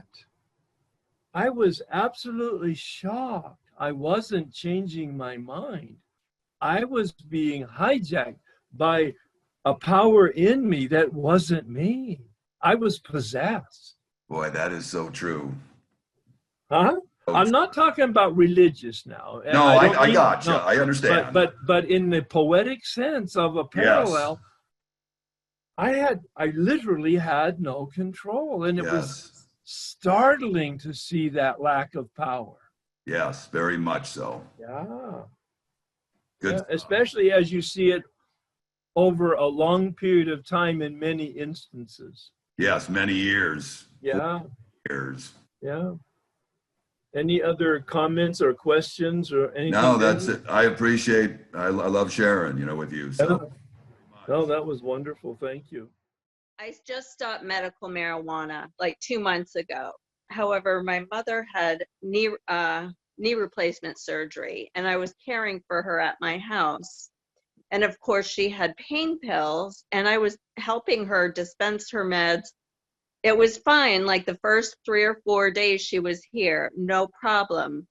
I was absolutely shocked. I wasn't changing my mind. I was being hijacked by a power in me that wasn't me. I was possessed. Boy, that is so true. Huh? I'm not talking about religious now. No, I got you. No, I understand. But in the poetic sense of a parallel, yes. I literally had no control, and it was startling to see that lack of power. Yes, very much so. Yeah. Good. Yeah, especially as you see it over a long period of time in many instances. Yes, many years. Yeah. Years. Yeah. Any other comments or questions or anything? No, that's it. I love sharing, with you. So. Yeah. No, that was wonderful. Thank you. I just stopped medical marijuana like 2 months ago. However, my mother had knee replacement surgery, and I was caring for her at my house. And of course, she had pain pills, and I was helping her dispense her meds. It was fine, like the first 3 or 4 days she was here, no problem.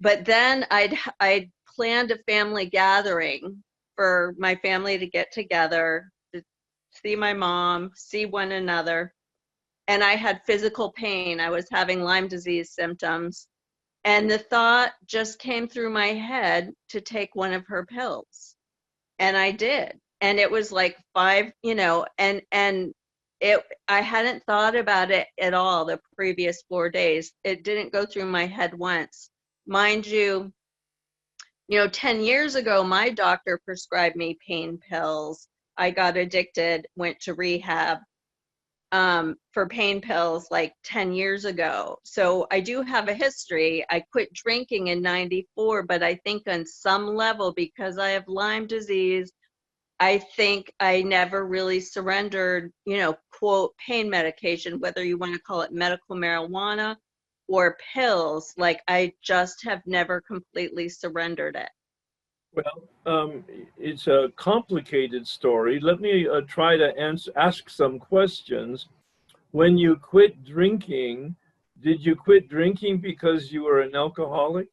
But then I'd planned a family gathering for my family to get together, to see my mom, see one another. And I had physical pain. I was having Lyme disease symptoms. And the thought just came through my head to take one of her pills. And I did. And it was like 5, I hadn't thought about it at all the previous 4 days. It didn't go through my head once. Mind you, 10 years ago, my doctor prescribed me pain pills. I got addicted, went to rehab for pain pills like 10 years ago. So I do have a history. I quit drinking in 94, but I think on some level, because I have Lyme disease, I think I never really surrendered, quote, pain medication, whether you want to call it medical marijuana or pills. Like, I just have never completely surrendered it. Well, it's a complicated story. Let me try to ask some questions. When you quit drinking, did you quit drinking because you were an alcoholic?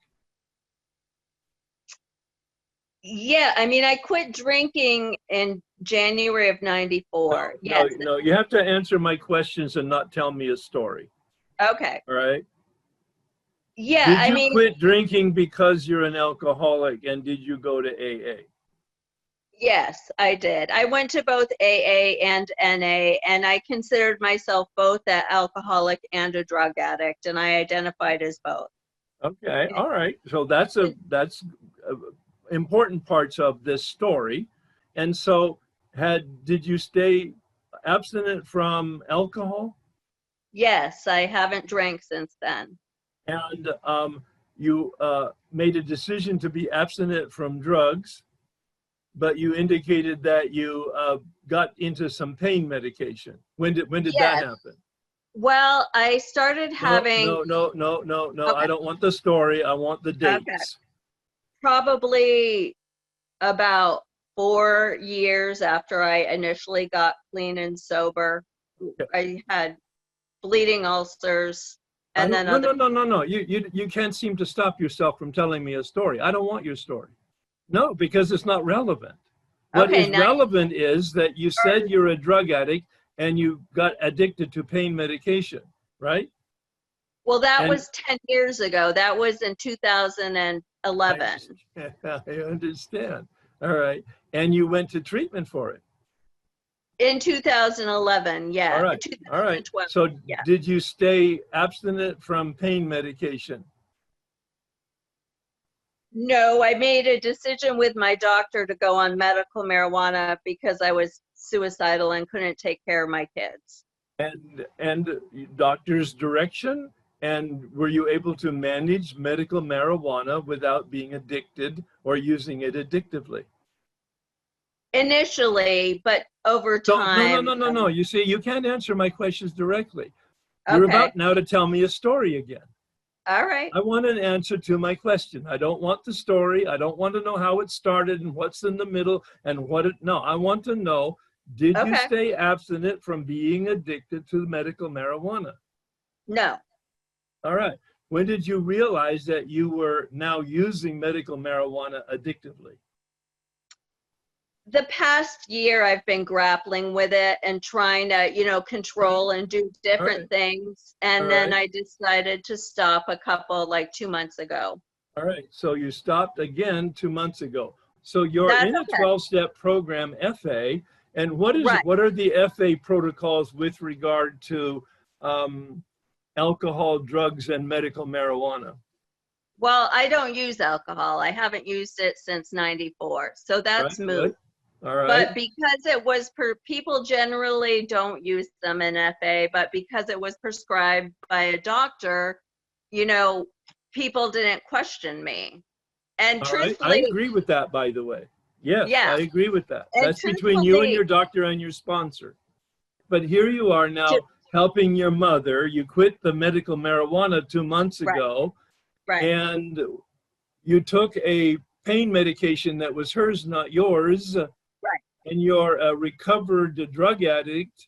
Yeah, I mean, I quit drinking in January of 94. Yes. No, you have to answer my questions and not tell me a story. Okay. All right? Yeah, Did you quit drinking because you're an alcoholic, and did you go to AA? Yes, I did. I went to both AA and NA, and I considered myself both an alcoholic and a drug addict, and I identified as both. Okay, all right. So that's important parts of this story. And so, did you stay abstinent from alcohol? Yes, I haven't drank since then. And you made a decision to be abstinent from drugs, but you indicated that you got into some pain medication. When did that Yes. happen? Well, I started having. No. Okay. I don't want the story. I want the dates. Okay. Probably about 4 years after I initially got clean and sober. I had bleeding ulcers, and then No. You can't seem to stop yourself from telling me a story. I don't want your story. No, because it's not relevant. What Okay, is now relevant is that you said you're a drug addict and you got addicted to pain medication, right? well, that And was 10 years ago. That was in 2011. I understand. All right. And you went to treatment for it. In 2011, yeah. All right. All right. 2012, So yeah. did you stay abstinent from pain medication? No, I made a decision with my doctor to go on medical marijuana because I was suicidal and couldn't take care of my kids. And doctor's direction? And were you able to manage medical marijuana without being addicted or using it addictively? Initially, but over time. No. You see, you can't answer my questions directly. You're Okay. about now to tell me a story again. All right. I want an answer to my question. I don't want the story. I don't want to know how it started and what's in the middle and no, I want to know, did you Okay. stay abstinent from being addicted to medical marijuana? No. All right. When did you realize that you were now using medical marijuana addictively? The past year, I've been grappling with it and trying to, control and do different things. And then I decided to stop a couple, like 2 months ago. All right. So you stopped again 2 months ago. So you're That's in a okay. 12-step program, FA. And what Right. are the FA protocols with regard to alcohol, drugs, and medical marijuana? Well, I don't use alcohol. I haven't used it since '94. So that's Right, moot. good. All right. But because it was people generally don't use them in FA, but because it was prescribed by a doctor, people didn't question me. And All right. truthfully, I agree with that, by the way. Yes, yeah. I agree with that. And That's between you and truthfully- your doctor and your sponsor. But here you are now helping your mother. You quit the medical marijuana 2 months ago. Right. And you took a pain medication that was hers, not yours. Right. And you're a recovered drug addict.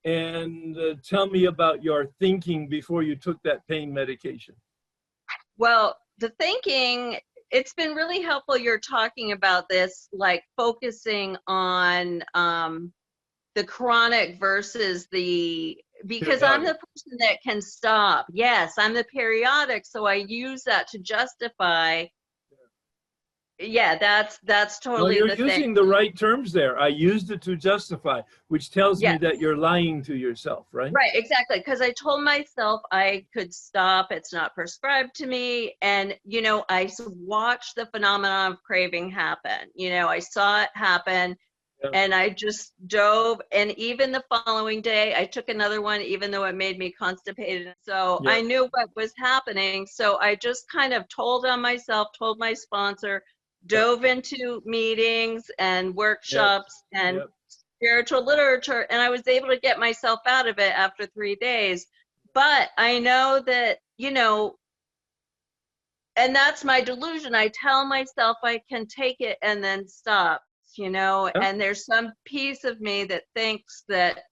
And tell me about your thinking before you took that pain medication. Well, the thinking, it's been really helpful. You're talking about this, like focusing on the chronic versus because periodic. I'm the person that can stop. Yes, I'm the periodic. So I use that to justify. Yeah, that's totally Well, the you're using thing. the right terms there. I used it to justify, which tells me Yes. that you're lying to yourself, right? Right, exactly. Because I told myself I could stop. It's not prescribed to me. And, I watched the phenomenon of craving happen. I saw it happen. Yeah. And I just dove. And even the following day, I took another one, even though it made me constipated. So Yeah. I knew what was happening. So I just kind of told on myself, told my sponsor, dove into meetings and workshops and spiritual literature, and I was able to get myself out of it after 3 days. But I know that, and that's my delusion. I tell myself I can take it and then stop, and there's some piece of me that thinks that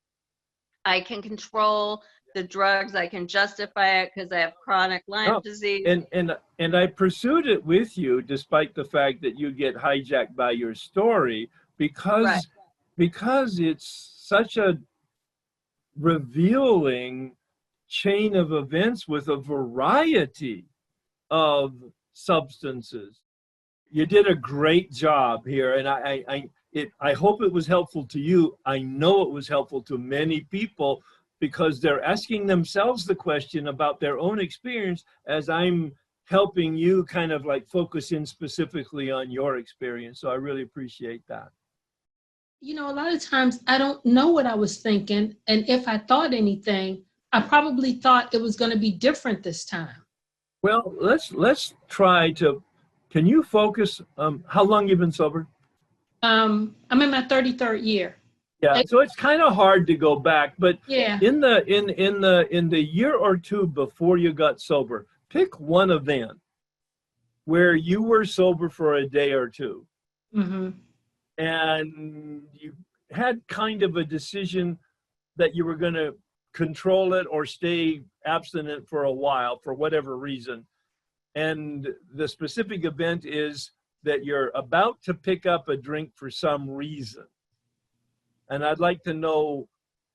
I can control the drugs, I can justify it because I have chronic Lyme disease. And I pursued it with you, despite the fact that you get hijacked by your story, because it's such a revealing chain of events with a variety of substances. You did a great job here, and I hope it was helpful to you. I know it was helpful to many people because they're asking themselves the question about their own experience as I'm helping you kind of like focus in specifically on your experience. So I really appreciate that. You know, a lot of times I don't know what I was thinking. And if I thought anything, I probably thought it was going to be different this time. Well, let's try to, can you focus, how long you've been sober? I'm in my 33rd year. Yeah, so it's kind of hard to go back, but Yeah. in the year or two before you got sober, pick one event where you were sober for a day or two. Mm-hmm. And you had kind of a decision that you were going to control it or stay abstinent for a while for whatever reason. And the specific event is that you're about to pick up a drink for some reason. And I'd like to know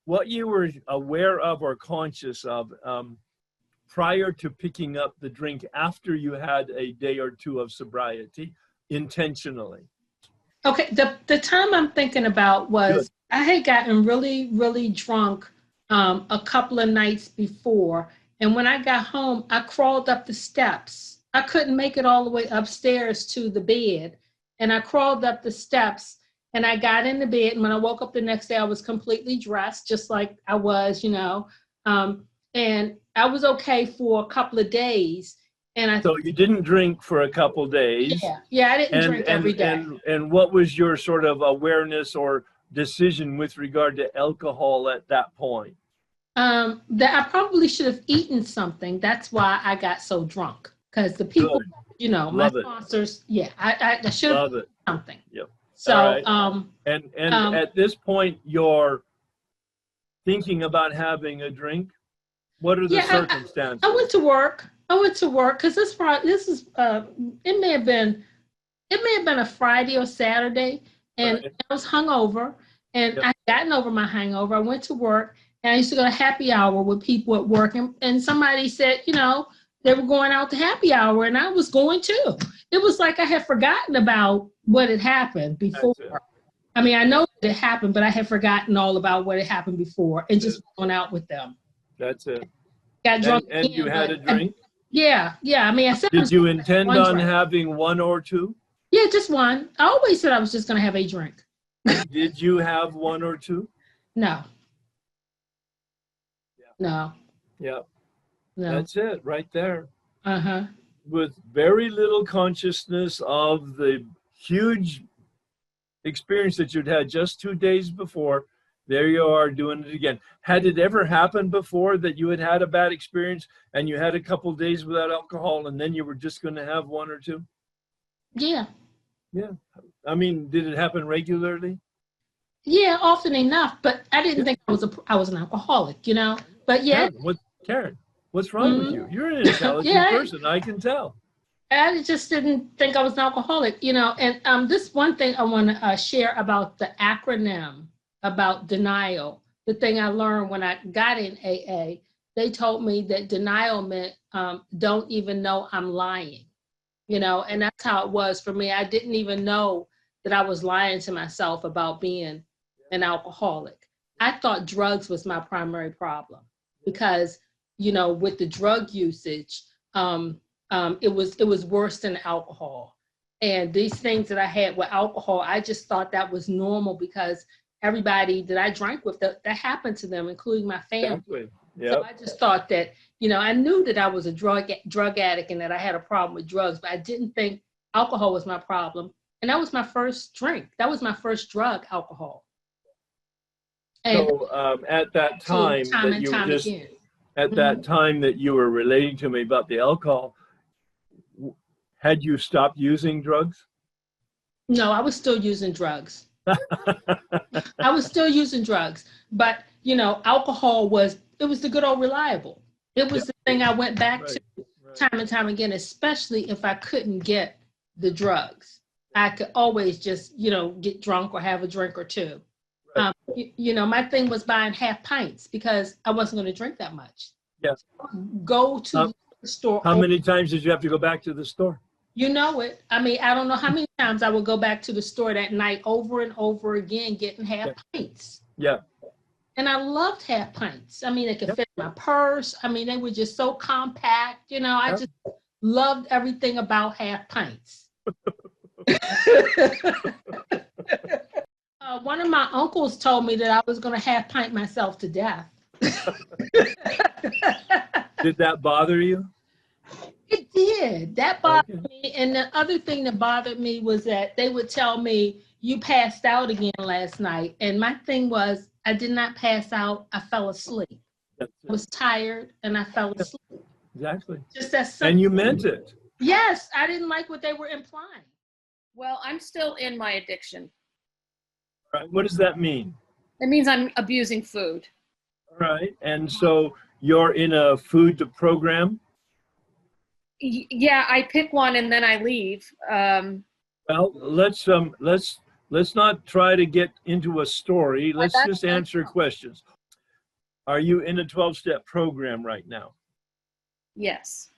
what you were aware of or conscious of prior to picking up the drink after you had a day or two of sobriety intentionally. Okay, the time I'm thinking about was Good. I had gotten really, really drunk a couple of nights before. And when I got home, I crawled up the steps. I couldn't make it all the way upstairs to the bed. And I crawled up the steps and I got in the bed. And when I woke up the next day, I was completely dressed, just like I was, you know. And I was okay for a couple of days. And So you didn't drink for a couple days. Yeah, I didn't drink every day. And what was your sort of awareness or decision with regard to alcohol at that point? That I probably should have eaten something. That's why I got so drunk. Because the people, Good. you know, Love my sponsors, I should have eaten something. Yep. So, right. And at this point, you're thinking about having a drink. What are the circumstances? I went to work. Because this is it may have been a Friday or Saturday, and Right. I was hungover, and Yep. I gotten over my hangover. I went to work, and I used to go to happy hour with people at work, and somebody said, you know, they were going out to happy hour, and I was going too. It was like I had forgotten about what had happened before. I mean, I know it happened, but I had forgotten all about what had happened before, and just going out with them. That's it. Got drunk. And you had a drink? Yeah. I mean, I said. Did you intend on having one or two? Yeah, just one. I always said I was just going to have a drink. Did you have one or two? No. Yeah. No. Yeah. No. That's it right there. Uh-huh. With very little consciousness of the huge experience that you'd had just 2 days before, there you are doing it again. Had it ever happened before that you had had a bad experience and you had a couple of days without alcohol and then you were just going to have one or two? Yeah. Yeah. I mean, did it happen regularly? Yeah, often enough, but I didn't think I was an alcoholic, you know. But yeah. Karen, what's wrong with you? You're an intelligent person, I can tell. I just didn't think I was an alcoholic, you know. And this one thing I want to share about the acronym about denial. The thing I learned when I got in AA, they told me that denial meant don't even know I'm lying, you know, and that's how it was for me. I didn't even know that I was lying to myself about being an alcoholic. I thought drugs was my primary problem because, you know, with the drug usage, it was worse than alcohol. And these things that I had with alcohol, I just thought that was normal because everybody that I drank with, that happened to them, including my family. Exactly. Yep. So I just thought that, you know, I knew that I was a drug addict and that I had a problem with drugs, but I didn't think alcohol was my problem. And that was my first drink. That was my first drug, alcohol. And so at that time that you were relating to me about the alcohol, had you stopped using drugs? No, I was still using drugs. I was still using drugs, but you know, alcohol was the good old reliable. It was the thing I went back to time and time again, especially if I couldn't get the drugs. I could always just, you know, get drunk or have a drink or two. Right. You know, my thing was buying half pints because I wasn't going to drink that much. Yes. Go to the store. How many times did you have to go back to the store? You know it. I mean, I don't know how many Sometimes I would go back to the store that night over and over again, getting half pints. Yeah. And I loved half pints. I mean, they could Yep. fit in my purse. I mean, they were just so compact. You know, I Yep. just loved everything about half pints. One of my uncles told me that I was going to half pint myself to death. Did that bother you? It did. That bothered me. And the other thing that bothered me was that they would tell me, you passed out again last night. And my thing was, I did not pass out. I fell asleep. That's I was tired and I fell asleep. Exactly. Just that simple. And you meant it. Yes, I didn't like what they were implying. Well, I'm still in my addiction. All right. What does that mean? It means I'm abusing food. All right. And so you're in a food program? Yeah, I pick one and then I leave. Well, let's not try to get into a story. Let's just answer questions. Are you in a 12-step program right now? Yes.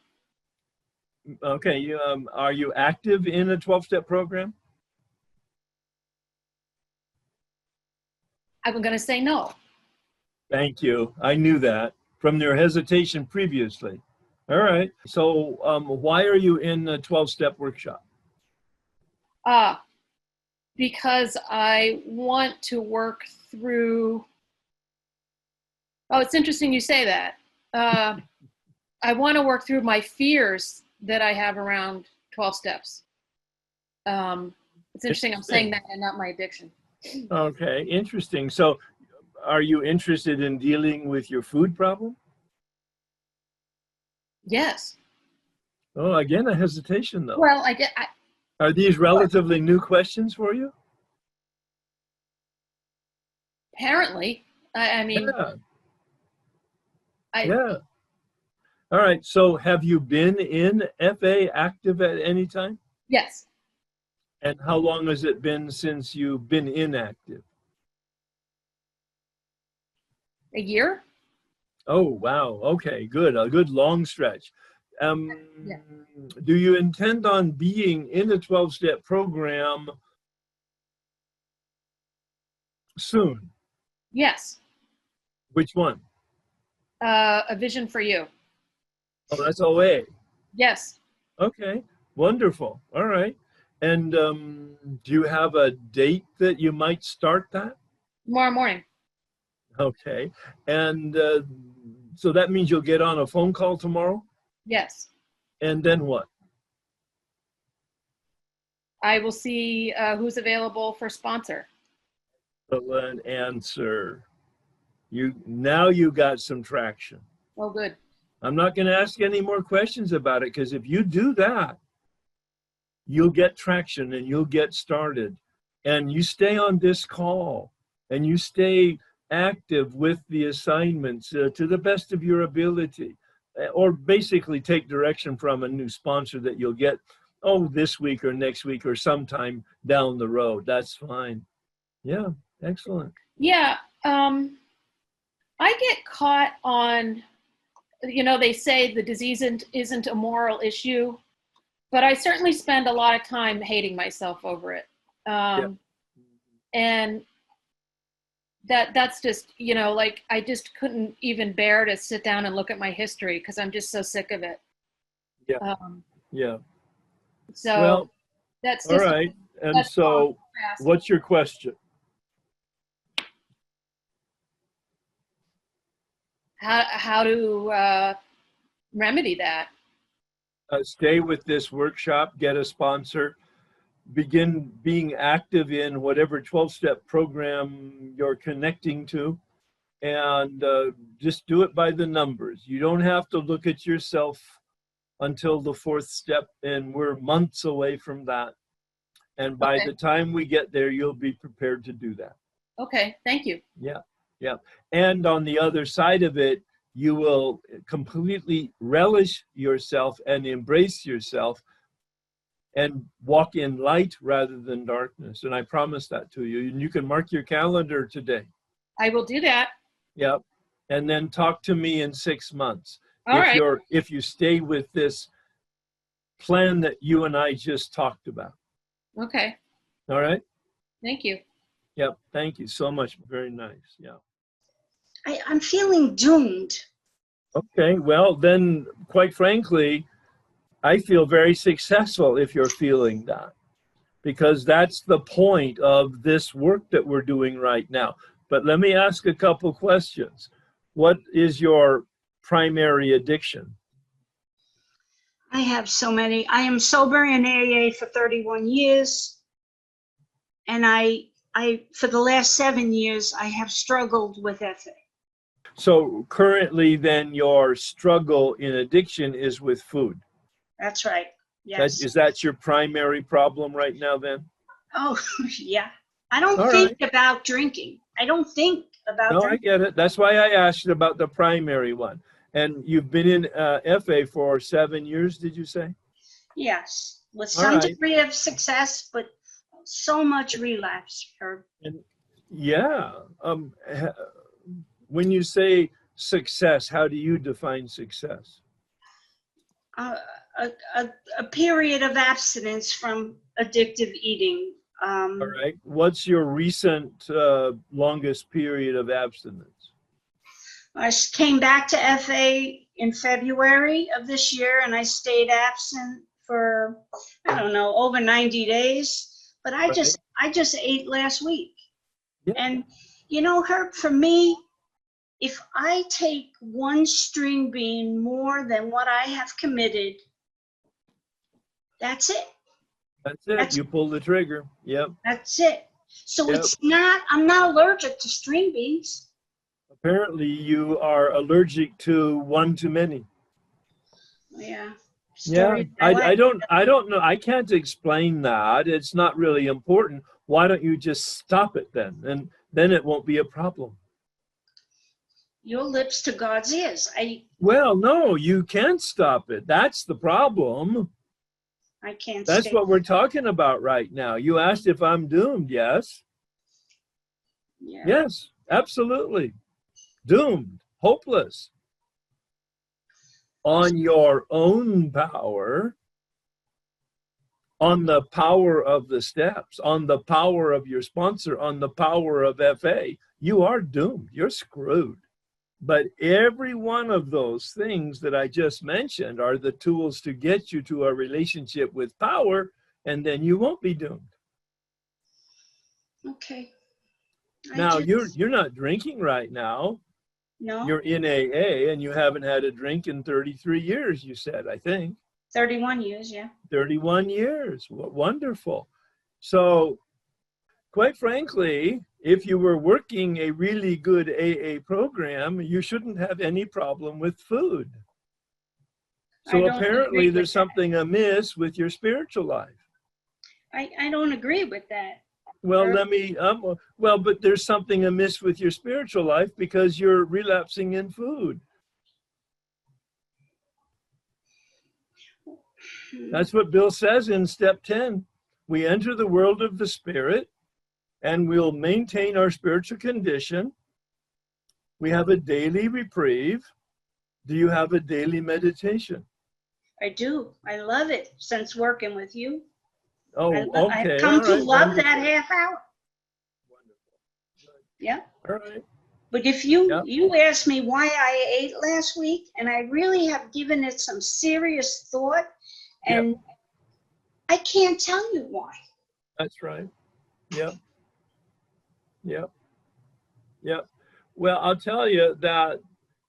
Okay. Are you active in a 12-step program? I'm going to say no. Thank you. I knew that from your hesitation previously. All right. So why are you in a 12-step workshop? Because I want to work through. Oh, it's interesting you say that. I want to work through my fears that I have around 12 steps. It's interesting I'm saying that and not my addiction. Okay, interesting. So are you interested in dealing with your food problem? Yes. Oh, again, a hesitation though. Well, Are these relatively new questions for you? apparently, I mean, Yeah. Yeah. All right. So have you been in FA active at any time? Yes. And how long has it been since you've been inactive? A year? Oh, wow. Okay, good. A good long stretch. Yeah. Do you intend on being in a 12-step program soon? Yes. Which one? A Vision for You. Oh, that's OA. Yes. Okay, wonderful. All right. And do you have a date that you might start that? Tomorrow morning. Okay. And so that means you'll get on a phone call tomorrow? Yes. And then what? I will see who's available for sponsor. Excellent answer. Now you got some traction. Oh, good. I'm not going to ask any more questions about it, because if you do that, you'll get traction and you'll get started. And you stay on this call and you stay active with the assignments to the best of your ability, or basically take direction from a new sponsor that you'll get, this week or next week or sometime down the road. That's fine. Yeah, excellent. Yeah. I get caught on, they say the disease isn't a moral issue, but I certainly spend a lot of time hating myself over it. And that's just, I just couldn't even bear to sit down and look at my history because I'm just so sick of it. Yeah. Yeah. So well, that's all just right. And so what's your question? How to remedy that? Stay with this workshop, get a sponsor, begin being active in whatever 12-step program you're connecting to, and just do it by the numbers. You don't have to look at yourself until the 4th step, and we're months away from that. And by the time we get there, you'll be prepared to do that. Okay, thank you. Yeah, yeah. And on the other side of it, you will completely relish yourself and embrace yourself and walk in light rather than darkness. And I promise that to you. And you can mark your calendar today. I will do that. Yep. And then talk to me in 6 months. All right. If you stay with this plan that you and I just talked about. Okay. All right. Thank you. Yep. Thank you so much. Very nice. Yeah. I'm feeling doomed. Okay. Well, then, quite frankly, I feel very successful if you're feeling that, because that's the point of this work that we're doing right now. But let me ask a couple questions. What is your primary addiction? I have so many. I am sober in AA for 31 years. And I for the last 7 years, I have struggled with FA. So currently then your struggle in addiction is with food. That's right. Yes. Is that your primary problem right now then? Oh, yeah. I don't All think right. about drinking. I don't think about No, I drinking. get it. That's why I asked you about the primary one. And you've been in FA for 7 years, did you say? Yes. With All some right. degree of success, but so much relapse. And yeah. When you say success, how do you define success? A period of abstinence from addictive eating. All right. What's your recent longest period of abstinence? I came back to FA in February of this year, and I stayed absent for, I don't know, over 90 days. But I just ate last week. Yeah. And, you know, Herb, for me, if I take one string bean more than what I have committed, that's it. That's it. You pull the trigger. Yep. That's it. So Yep. it's not, I'm not allergic to string beans. Apparently you are allergic to one too many. Yeah. Yeah. I don't know. I can't explain that. It's not really important. Why don't you just stop it then? And then it won't be a problem. Your lips to God's ears. Well, no, you can't stop it. That's the problem. I can't. That's what we're talking about right now. You asked if I'm doomed. Yes. Yeah. Yes, absolutely. Doomed, hopeless. On your own power, on the power of the steps, on the power of your sponsor, on the power of FA, you are doomed. You're screwed. But every one of those things that I just mentioned are the tools to get you to a relationship with power, and then you won't be doomed. Okay. Now, you're not drinking right now. No. You're in AA, and you haven't had a drink in 33 years, you said, I think. 31 years, yeah. 31 years. Wonderful. So, quite frankly, if you were working a really good AA program, you shouldn't have any problem with food. So apparently there's something amiss with your spiritual life. I don't agree with that. Well, but there's something amiss with your spiritual life because you're relapsing in food. That's what Bill says in step 10. We enter the world of the spirit and we'll maintain our spiritual condition. We have a daily reprieve. Do you have a daily meditation? I do. I love it since working with you. Oh, okay. I've come to love wonderful. that half hour. Wonderful. Yeah. All right. But if you asked me why I ate last week, and I really have given it some serious thought, and I can't tell you why. That's right. Yep. Yep. Yep. Well, I'll tell you that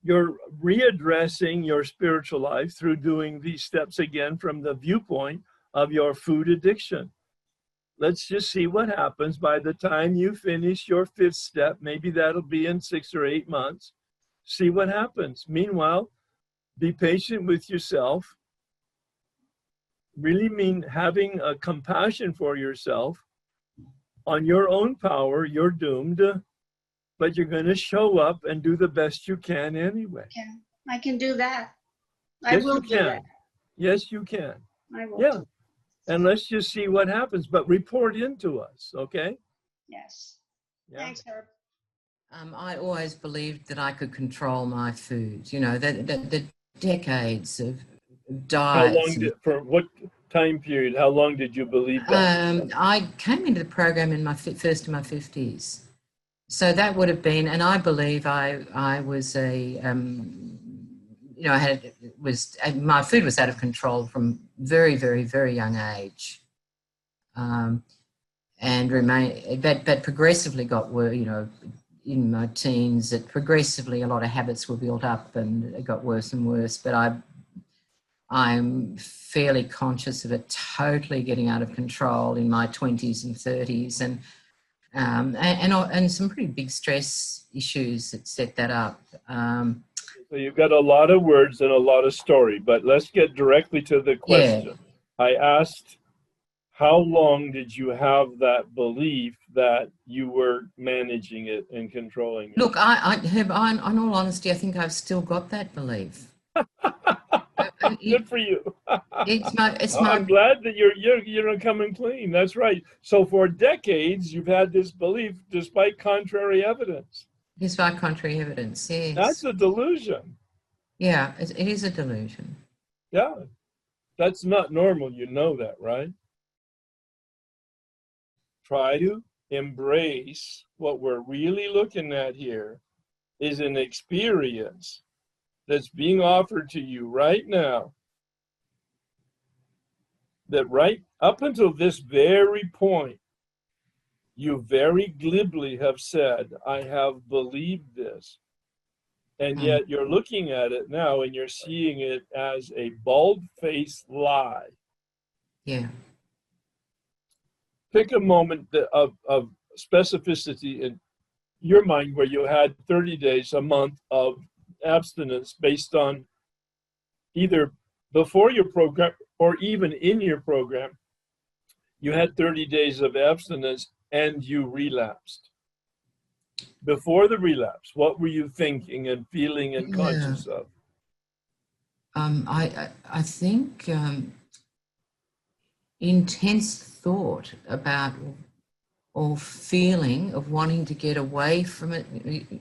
you're readdressing your spiritual life through doing these steps again from the viewpoint of your food addiction. Let's just see what happens by the time you finish your 5th step. Maybe that'll be in 6 or 8 months. See what happens. Meanwhile, be patient with yourself. Really mean having a compassion for yourself. On your own power, you're doomed, but you're going to show up and do the best you can anyway. I can do that. Yes, you can. Yes, you can. I will. Yeah. And let's just see what happens, but report into us, okay? Yes. Yeah. Thanks, Herb. I always believed that I could control my food. You know, the decades of diets. How long time period? How long did you believe that? I came into the program in my first in my 50s. So that would have been, and I believe I was you know, my food was out of control from very, very, very young age. And but progressively got worse, you know, in my teens, that progressively a lot of habits were built up and it got worse and worse. But I'm fairly conscious of it totally getting out of control in my 20s and 30s, and some pretty big stress issues that set that up. So you've got a lot of words and a lot of story, but let's get directly to the question. Yeah. I asked, how long did you have that belief that you were managing it and controlling it? Look, in all honesty, I think I've still got that belief. Good for you. It's I'm glad that you're coming clean. That's right. So for decades, you've had this belief despite contrary evidence. Despite contrary evidence, yes. That's a delusion. Yeah, it is a delusion. Yeah, that's not normal. You know that, right? Try to embrace what we're really looking at here is an experience that's being offered to you right now, that right up until this very point, you very glibly have said, I have believed this. And yet you're looking at it now and you're seeing it as a bald-faced lie. Yeah. Pick a moment of specificity in your mind where you had 30 days, a month of abstinence based on either before your program or even in your program, you had 30 days of abstinence and you relapsed. Before the relapse, what were you thinking and feeling and conscious of? I think intense thought about or feeling of wanting to get away from it,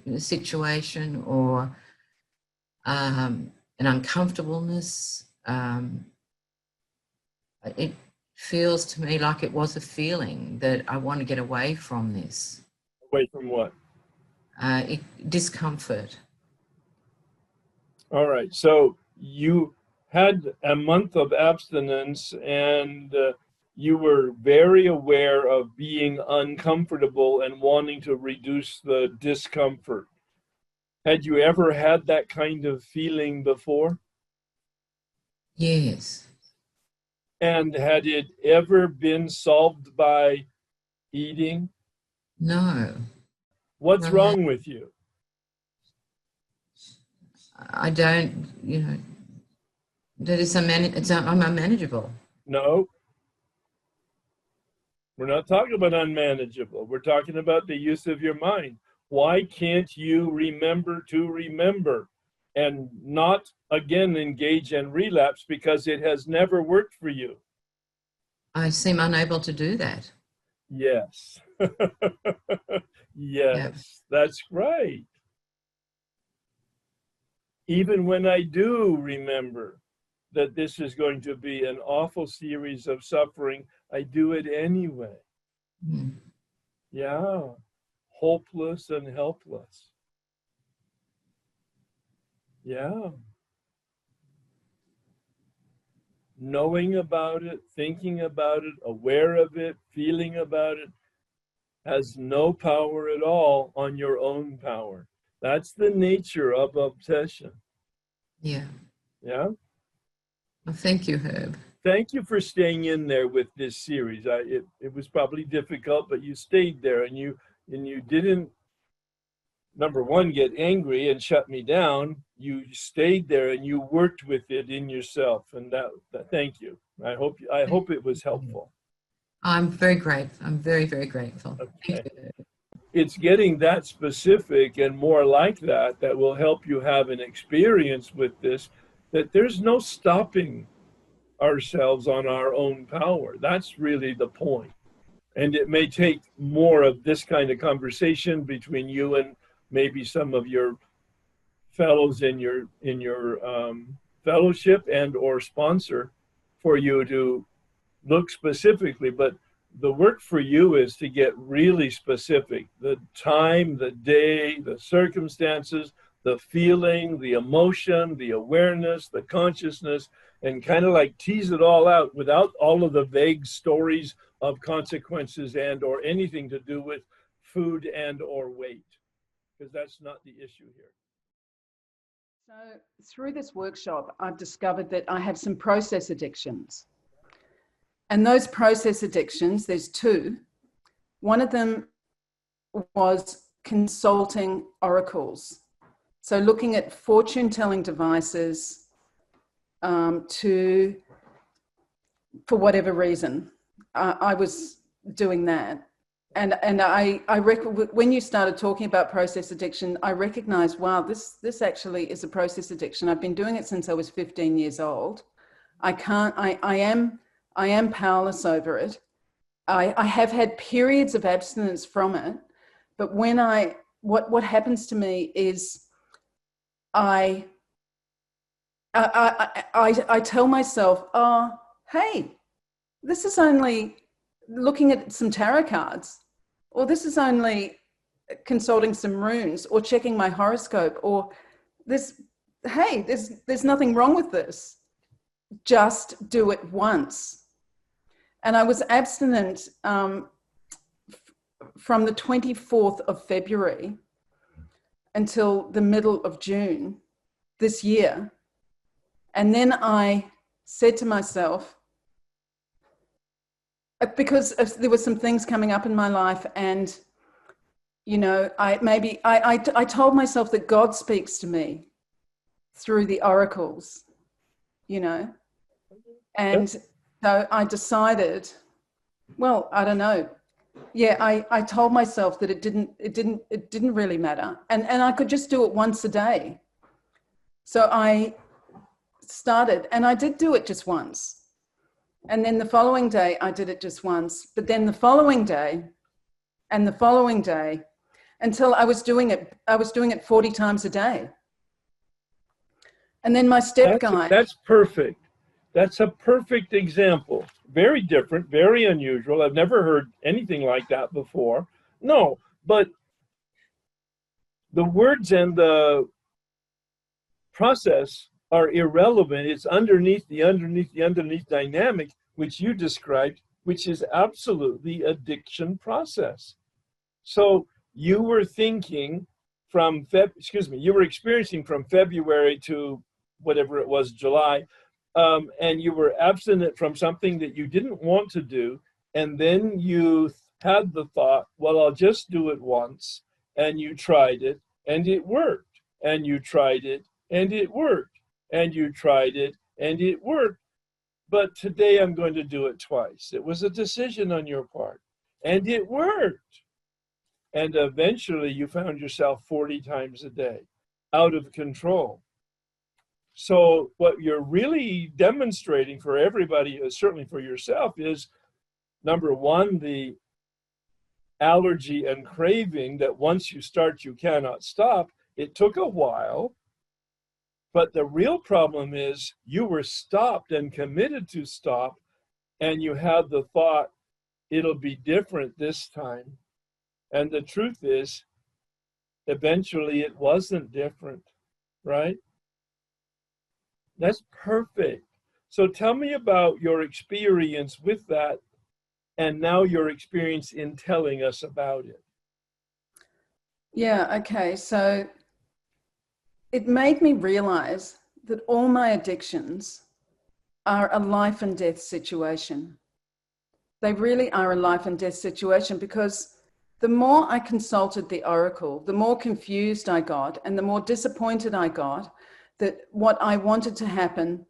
a situation, or an uncomfortableness. It feels to me like it was a feeling that I want to get away from this. Away from what? Discomfort. All right. So you had a month of abstinence and you were very aware of being uncomfortable and wanting to reduce the discomfort. Had you ever had that kind of feeling before? Yes. And had it ever been solved by eating? No. What's wrong with you? I don't, you know, that is I'm unmanageable. No. We're not talking about unmanageable. We're talking about the use of your mind. Why can't you remember to remember and not again engage in relapse because it has never worked for you? I seem unable to do that. Yes. Yes, that's right. Even when I do remember that this is going to be an awful series of suffering, I do it anyway. Mm. Yeah, hopeless and helpless. Yeah. Knowing about it, thinking about it, aware of it, feeling about it, has no power at all on your own power. That's the nature of obsession. Yeah. Yeah? Well, thank you, Herb. Thank you for staying in there with this series. It was probably difficult, but you stayed there and you didn't, number one, get angry and shut me down. You stayed there and you worked with it in yourself. And that thank you. I hope it was helpful. I'm very grateful. I'm very, very grateful. Okay. It's getting that specific and more like that will help you have an experience with this, that there's no stopping ourselves on our own power. That's really the point. And it may take more of this kind of conversation between you and maybe some of your fellows in your fellowship and or sponsor for you to look specifically, but the work for you is to get really specific. The time, the day, the circumstances, the feeling, the emotion, the awareness, the consciousness, and kind of like tease it all out without all of the vague stories of consequences and or anything to do with food and or weight, because that's not the issue here. So through this workshop, I've discovered that I have some process addictions. And those process addictions, there's two. One of them was consulting oracles. So looking at fortune telling devices for whatever reason, I was doing that. And when you started talking about process addiction, I recognized, wow, this actually is a process addiction. I've been doing it since I was 15 years old. I am powerless over it. I have had periods of abstinence from it, but when what happens to me is I tell myself, oh, hey, this is only looking at some tarot cards, or this is only consulting some runes, or checking my horoscope, or there's nothing wrong with this. Just do it once. And I was abstinent from the 24th of February until the middle of June this year. And then I said to myself, because there were some things coming up in my life, and, you know, I told myself that God speaks to me through the oracles, you know, and so I decided, well, I don't know. Yeah, I told myself that it didn't really matter. And I could just do it once a day. So I started, and I did do it just once. And then the following day I did it just once, but then the following day and the following day, until I was doing it 40 times a day. And then my step guide. That's perfect. That's a perfect example. Very different, very unusual. I've never heard anything like that before. No, but the words and the process are irrelevant. It's underneath the dynamic, which you described, which is absolutely addiction process. So you were thinking you were experiencing from February to whatever it was, July, and you were abstinent from something that you didn't want to do, and then you had the thought, well, I'll just do it once, and you tried it, and it worked, and you tried it, and it worked, and you tried it, and it worked, but today I'm going to do it twice. It was a decision on your part, and it worked, and eventually you found yourself 40 times a day, out of control. So what you're really demonstrating for everybody, certainly for yourself, is number one, the allergy and craving that once you start, you cannot stop. It took a while, but the real problem is you were stopped and committed to stop, and you had the thought, it'll be different this time. And the truth is, eventually it wasn't different, right? That's perfect. So tell me about your experience with that, and now your experience in telling us about it. Yeah, okay. So it made me realize that all my addictions are a life and death situation. They really are a life and death situation, because the more I consulted the oracle, the more confused I got, and the more disappointed I got that what I wanted to happen,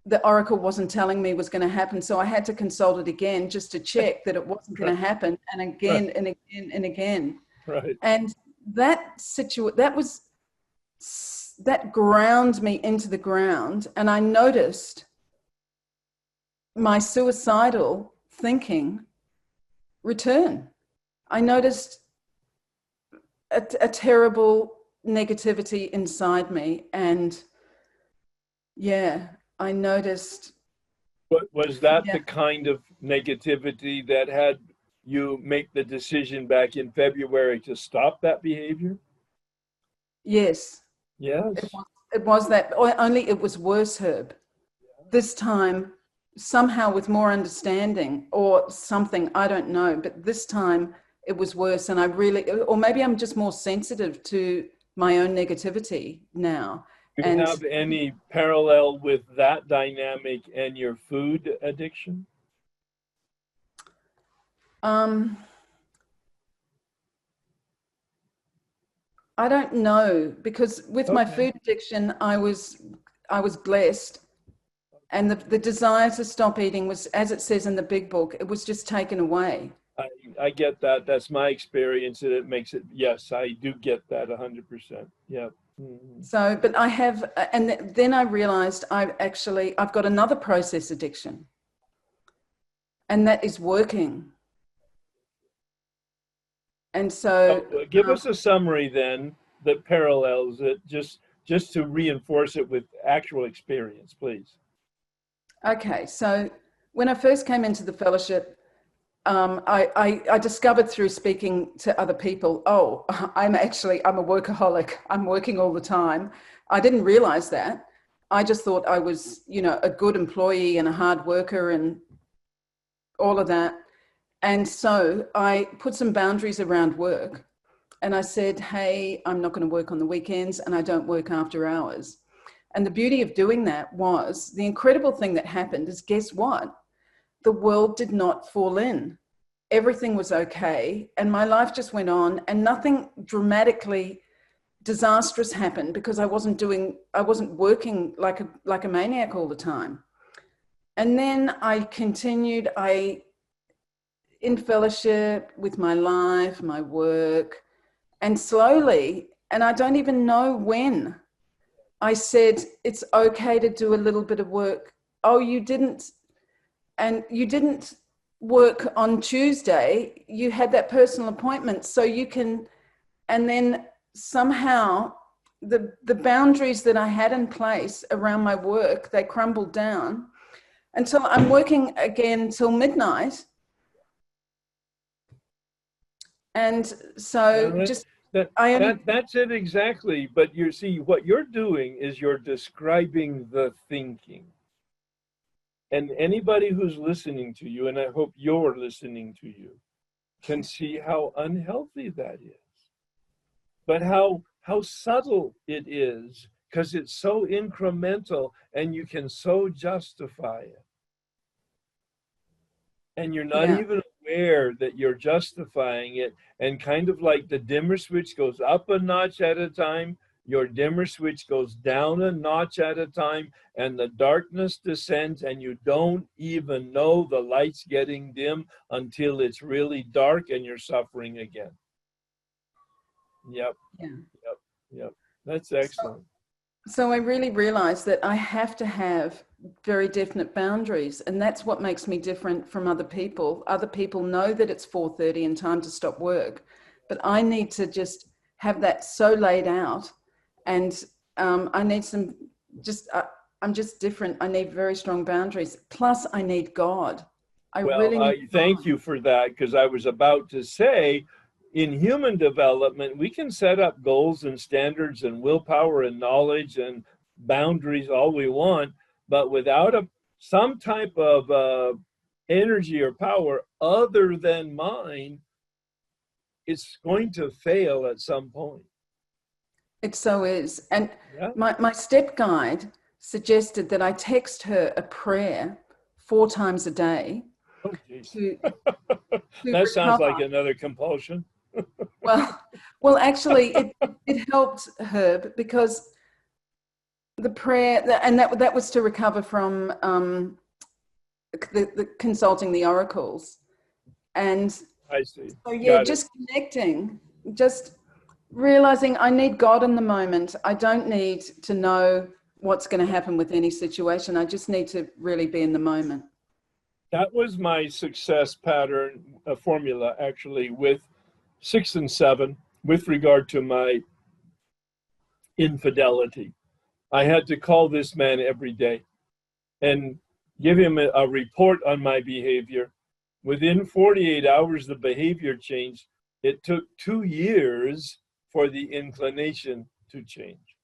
the oracle wasn't telling me was going to happen. So I had to consult it again just to check that it wasn't going to happen, and again and again and again. Right. And that ground me into the ground, and I noticed my suicidal thinking return. I noticed a terrible negativity inside me, and yeah, I noticed. Was that the kind of negativity that had you make the decision back in February to stop that behavior? Yes. Yes. It was that, only it was worse, Herb. This time, somehow with more understanding or something, I don't know, but this time it was worse. And I really, or maybe I'm just more sensitive to my own negativity now. Do you have any parallel with that dynamic and your food addiction? I don't know, because with my food addiction, I was blessed, and the desire to stop eating was, as it says in the big book, it was just taken away. I get that. That's my experience, and it makes it, yes, I do get that 100%. Yeah. Mm-hmm. So, but I have, and then I realized I've got another process addiction, and that is working. And so, give us a summary then that parallels it, just to reinforce it with actual experience, please. Okay. So when I first came into the fellowship, I discovered through speaking to other people, I'm a workaholic. I'm working all the time. I didn't realize that. I just thought I was, a good employee and a hard worker and all of that. And so I put some boundaries around work, and I said, hey, I'm not going to work on the weekends, and I don't work after hours. And the beauty of doing that was, the incredible thing that happened is, guess what? The world did not fall in. Everything was okay. And my life just went on, and nothing dramatically disastrous happened, because I wasn't working like a maniac all the time. And then I continued, in fellowship with my life, my work, and slowly, and I don't even know when, I said, it's okay to do a little bit of work. Oh, you didn't work on Tuesday, you had that personal appointment, so you can, and then somehow the boundaries that I had in place around my work, they crumbled down until I'm working again till midnight. And so that's it exactly. But you see, what you're doing is you're describing the thinking. And anybody who's listening to you, and I hope you're listening to you, can see how unhealthy that is. But how subtle it is, because it's so incremental and you can so justify it. And you're not even aware that you're justifying it, and kind of like the dimmer switch goes up a notch at a time, your dimmer switch goes down a notch at a time, and the darkness descends, and you don't even know the light's getting dim until it's really dark and you're suffering again. Yep. That's excellent. So I really realized that I have to have very definite boundaries, and that's what makes me different from other people. Other people know that it's 4:30 and time to stop work, but I need to just have that so laid out, and I need I'm just different. I need very strong boundaries. Plus, I need God. I thank you for that, because I was about to say, in human development, we can set up goals and standards and willpower and knowledge and boundaries all we want, but without some type of energy or power other than mine, it's going to fail at some point. It so is. And my step guide suggested that I text her a prayer 4 times a day. Oh, geez. That sounds like another compulsion. Well, actually, it helped Herb, because the prayer, and that was to recover from the consulting the oracles, and I see. So just connecting, just realizing I need God in the moment. I don't need to know what's going to happen with any situation. I just need to really be in the moment. That was my success pattern formula, actually, with 6 and 7, with regard to my infidelity. I had to call this man every day. And give him a report on my behavior. Within 48 hours, the behavior changed. It took 2 years for the inclination to change.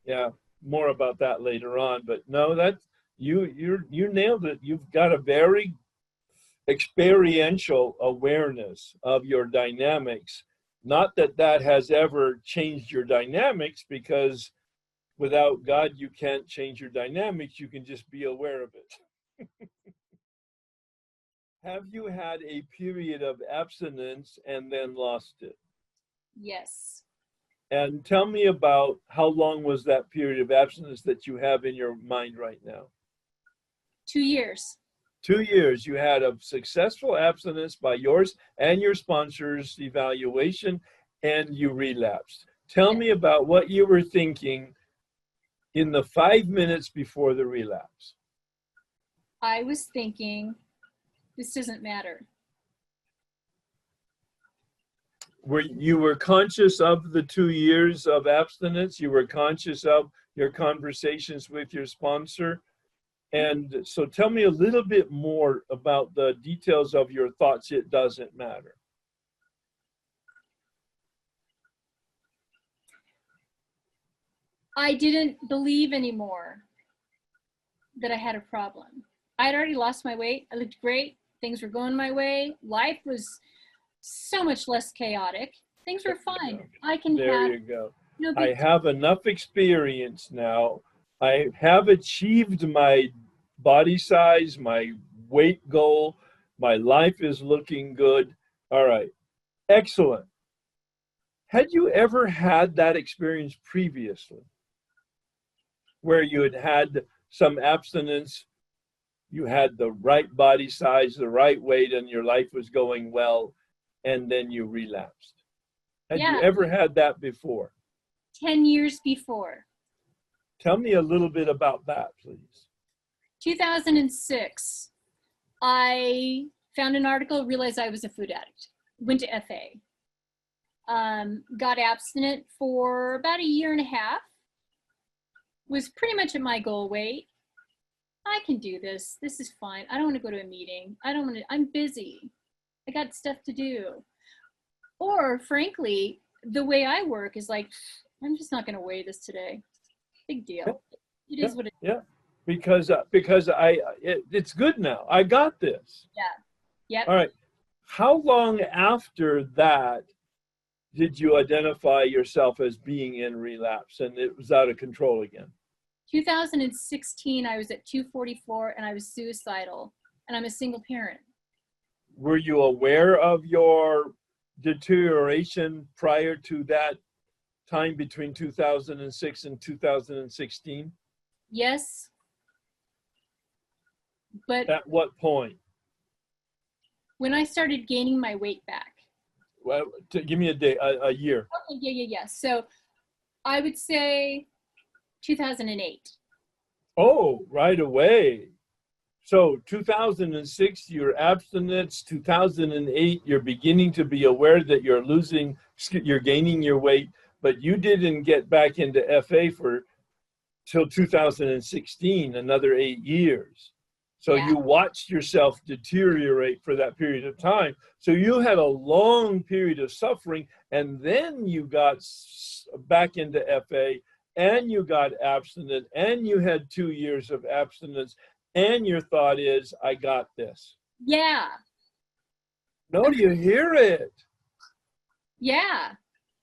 Yeah, more about that later on. But no, that's you nailed it. You've got a very experiential awareness of your dynamics. Not that that has ever changed your dynamics, because without God, you can't change your dynamics. You can just be aware of it. Have you had a period of abstinence and then lost it? Yes. And tell me about how long was that period of abstinence that you have in your mind right now? 2 years. 2 years. You had a successful abstinence by yours and your sponsor's evaluation, and you relapsed. Tell me about what you were thinking in the 5 minutes before the relapse. I was thinking, this doesn't matter. You were conscious of the 2 years of abstinence? You were conscious of your conversations with your sponsor? And so tell me a little bit more about the details of your thoughts. It doesn't matter. I didn't believe anymore that I had a problem. I had already lost my weight. I looked great. Things were going my way. Life was so much less chaotic. Things were fine. I can There you go. No I big have enough experience now. I have achieved my body size, my weight goal. My life is looking good. All right. Excellent. Had you ever had that experience previously, where you had had some abstinence, you had the right body size, the right weight, and your life was going well, and then you relapsed? Had you ever had that before? 10 years before. Tell me a little bit about that, please. 2006, I found an article, realized I was a food addict, went to FA, got abstinent for about 1.5 years, was pretty much at my goal weight. I can do this. This is fine. I don't want to go to a meeting. I'm busy. I got stuff to do. Or frankly, the way I work is like, I'm just not going to weigh this today. Big deal. It is what it is. Yeah, because it's good now. I got this. Yeah. Yep. All right. How long after that did you identify yourself as being in relapse and it was out of control again? 2016, I was at 244 and I was suicidal, and I'm a single parent. Were you aware of your deterioration prior to that time between 2006 and 2016? Yes. But at what point? When I started gaining my weight back. Well, give me a year. Okay, yeah. So I would say 2008. Oh, right away. So 2006, your abstinence. 2008, you're beginning to be aware that you're gaining your weight, but you didn't get back into FA till 2016, another 8 years. So you watched yourself deteriorate for that period of time. So you had a long period of suffering, and then you got back into FA, and you got abstinent, and you had 2 years of abstinence, and your thought is, I got this. Yeah. No, do you hear it? Yeah.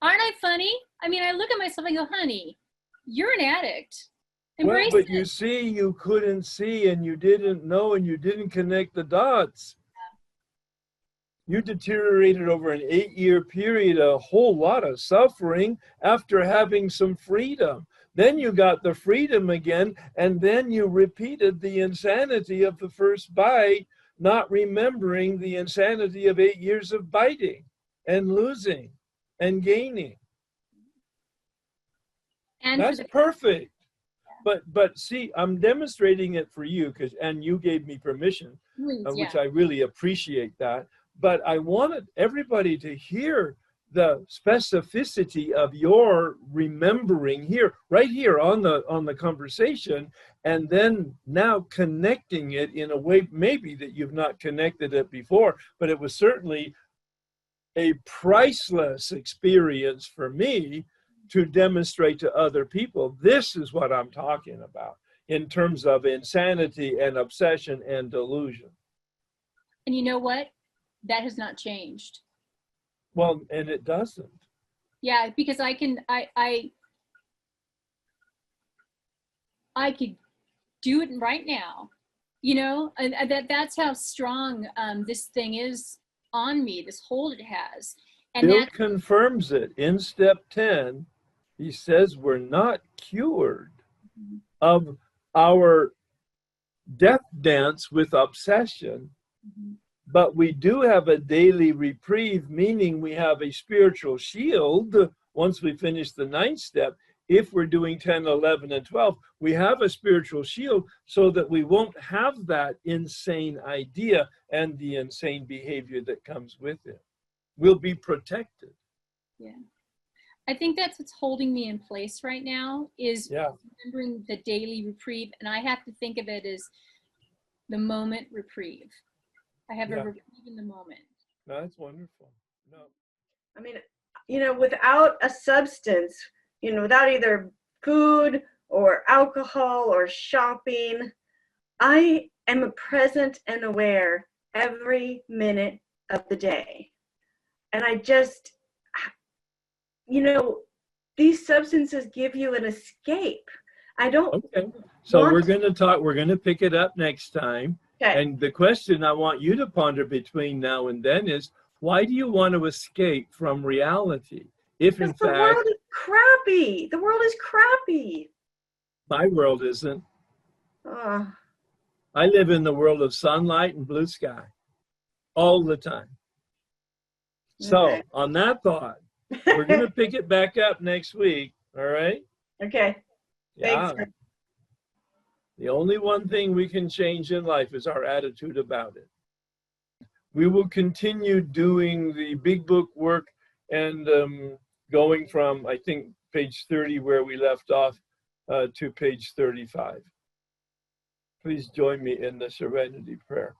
Aren't I funny? I mean, I look at myself and go, honey, you're an addict. Embrace well, but it. you see, you couldn't see, and you didn't know, and you didn't connect the dots. You deteriorated over an 8-year period, a whole lot of suffering after having some freedom. Then you got the freedom again, and then you repeated the insanity of the first bite, not remembering the insanity of 8 years of biting and losing and gaining. And that's perfect. But see, I'm demonstrating it for you and you gave me permission, which I really appreciate that. But I wanted everybody to hear the specificity of your remembering here, right here on the conversation, and then now connecting it in a way maybe that you've not connected it before, but it was certainly a priceless experience for me to demonstrate to other people. This is what I'm talking about in terms of insanity and obsession and delusion. And you know what? That has not changed. Well, and it doesn't. Yeah, because I could do it right now, you know, and that's how strong this thing is on me, this hold it has. And Bill that confirms it in step 10. He says we're not cured of our death dance with obsession, but we do have a daily reprieve, meaning we have a spiritual shield once we finish the 9th step. If we're doing 10, 11, and 12, we have a spiritual shield so that we won't have that insane idea and the insane behavior that comes with it. We'll be protected. Yeah. I think that's what's holding me in place right now is remembering the daily reprieve. And I have to think of it as the moment reprieve. I have a reprieve in the moment. No, that's wonderful. No. I mean, you know, without a substance, you know, without either food or alcohol or shopping, I am present and aware every minute of the day. And I just, you know, these substances give you an escape. I don't. Okay. So we're going to talk, we're going to pick it up next time. Okay. And the question I want you to ponder between now and then is, why do you want to escape from reality? If in fact, the world is crappy. The world is crappy. My world isn't. Uh, I live in the world of sunlight and blue sky all the time. So on that thought, we're going to pick it back up next week. All right? Okay. Yeah. Thanks. The only one thing we can change in life is our attitude about it. We will continue doing the big book work and going from, I think, page 30 where we left off to page 35. Please join me in the serenity prayer.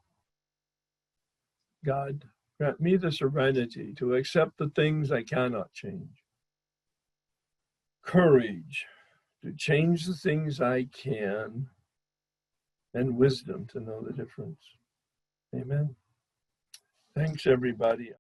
God, grant me the serenity to accept the things I cannot change. Courage to change the things I can, and wisdom to know the difference. Amen. Thanks, everybody.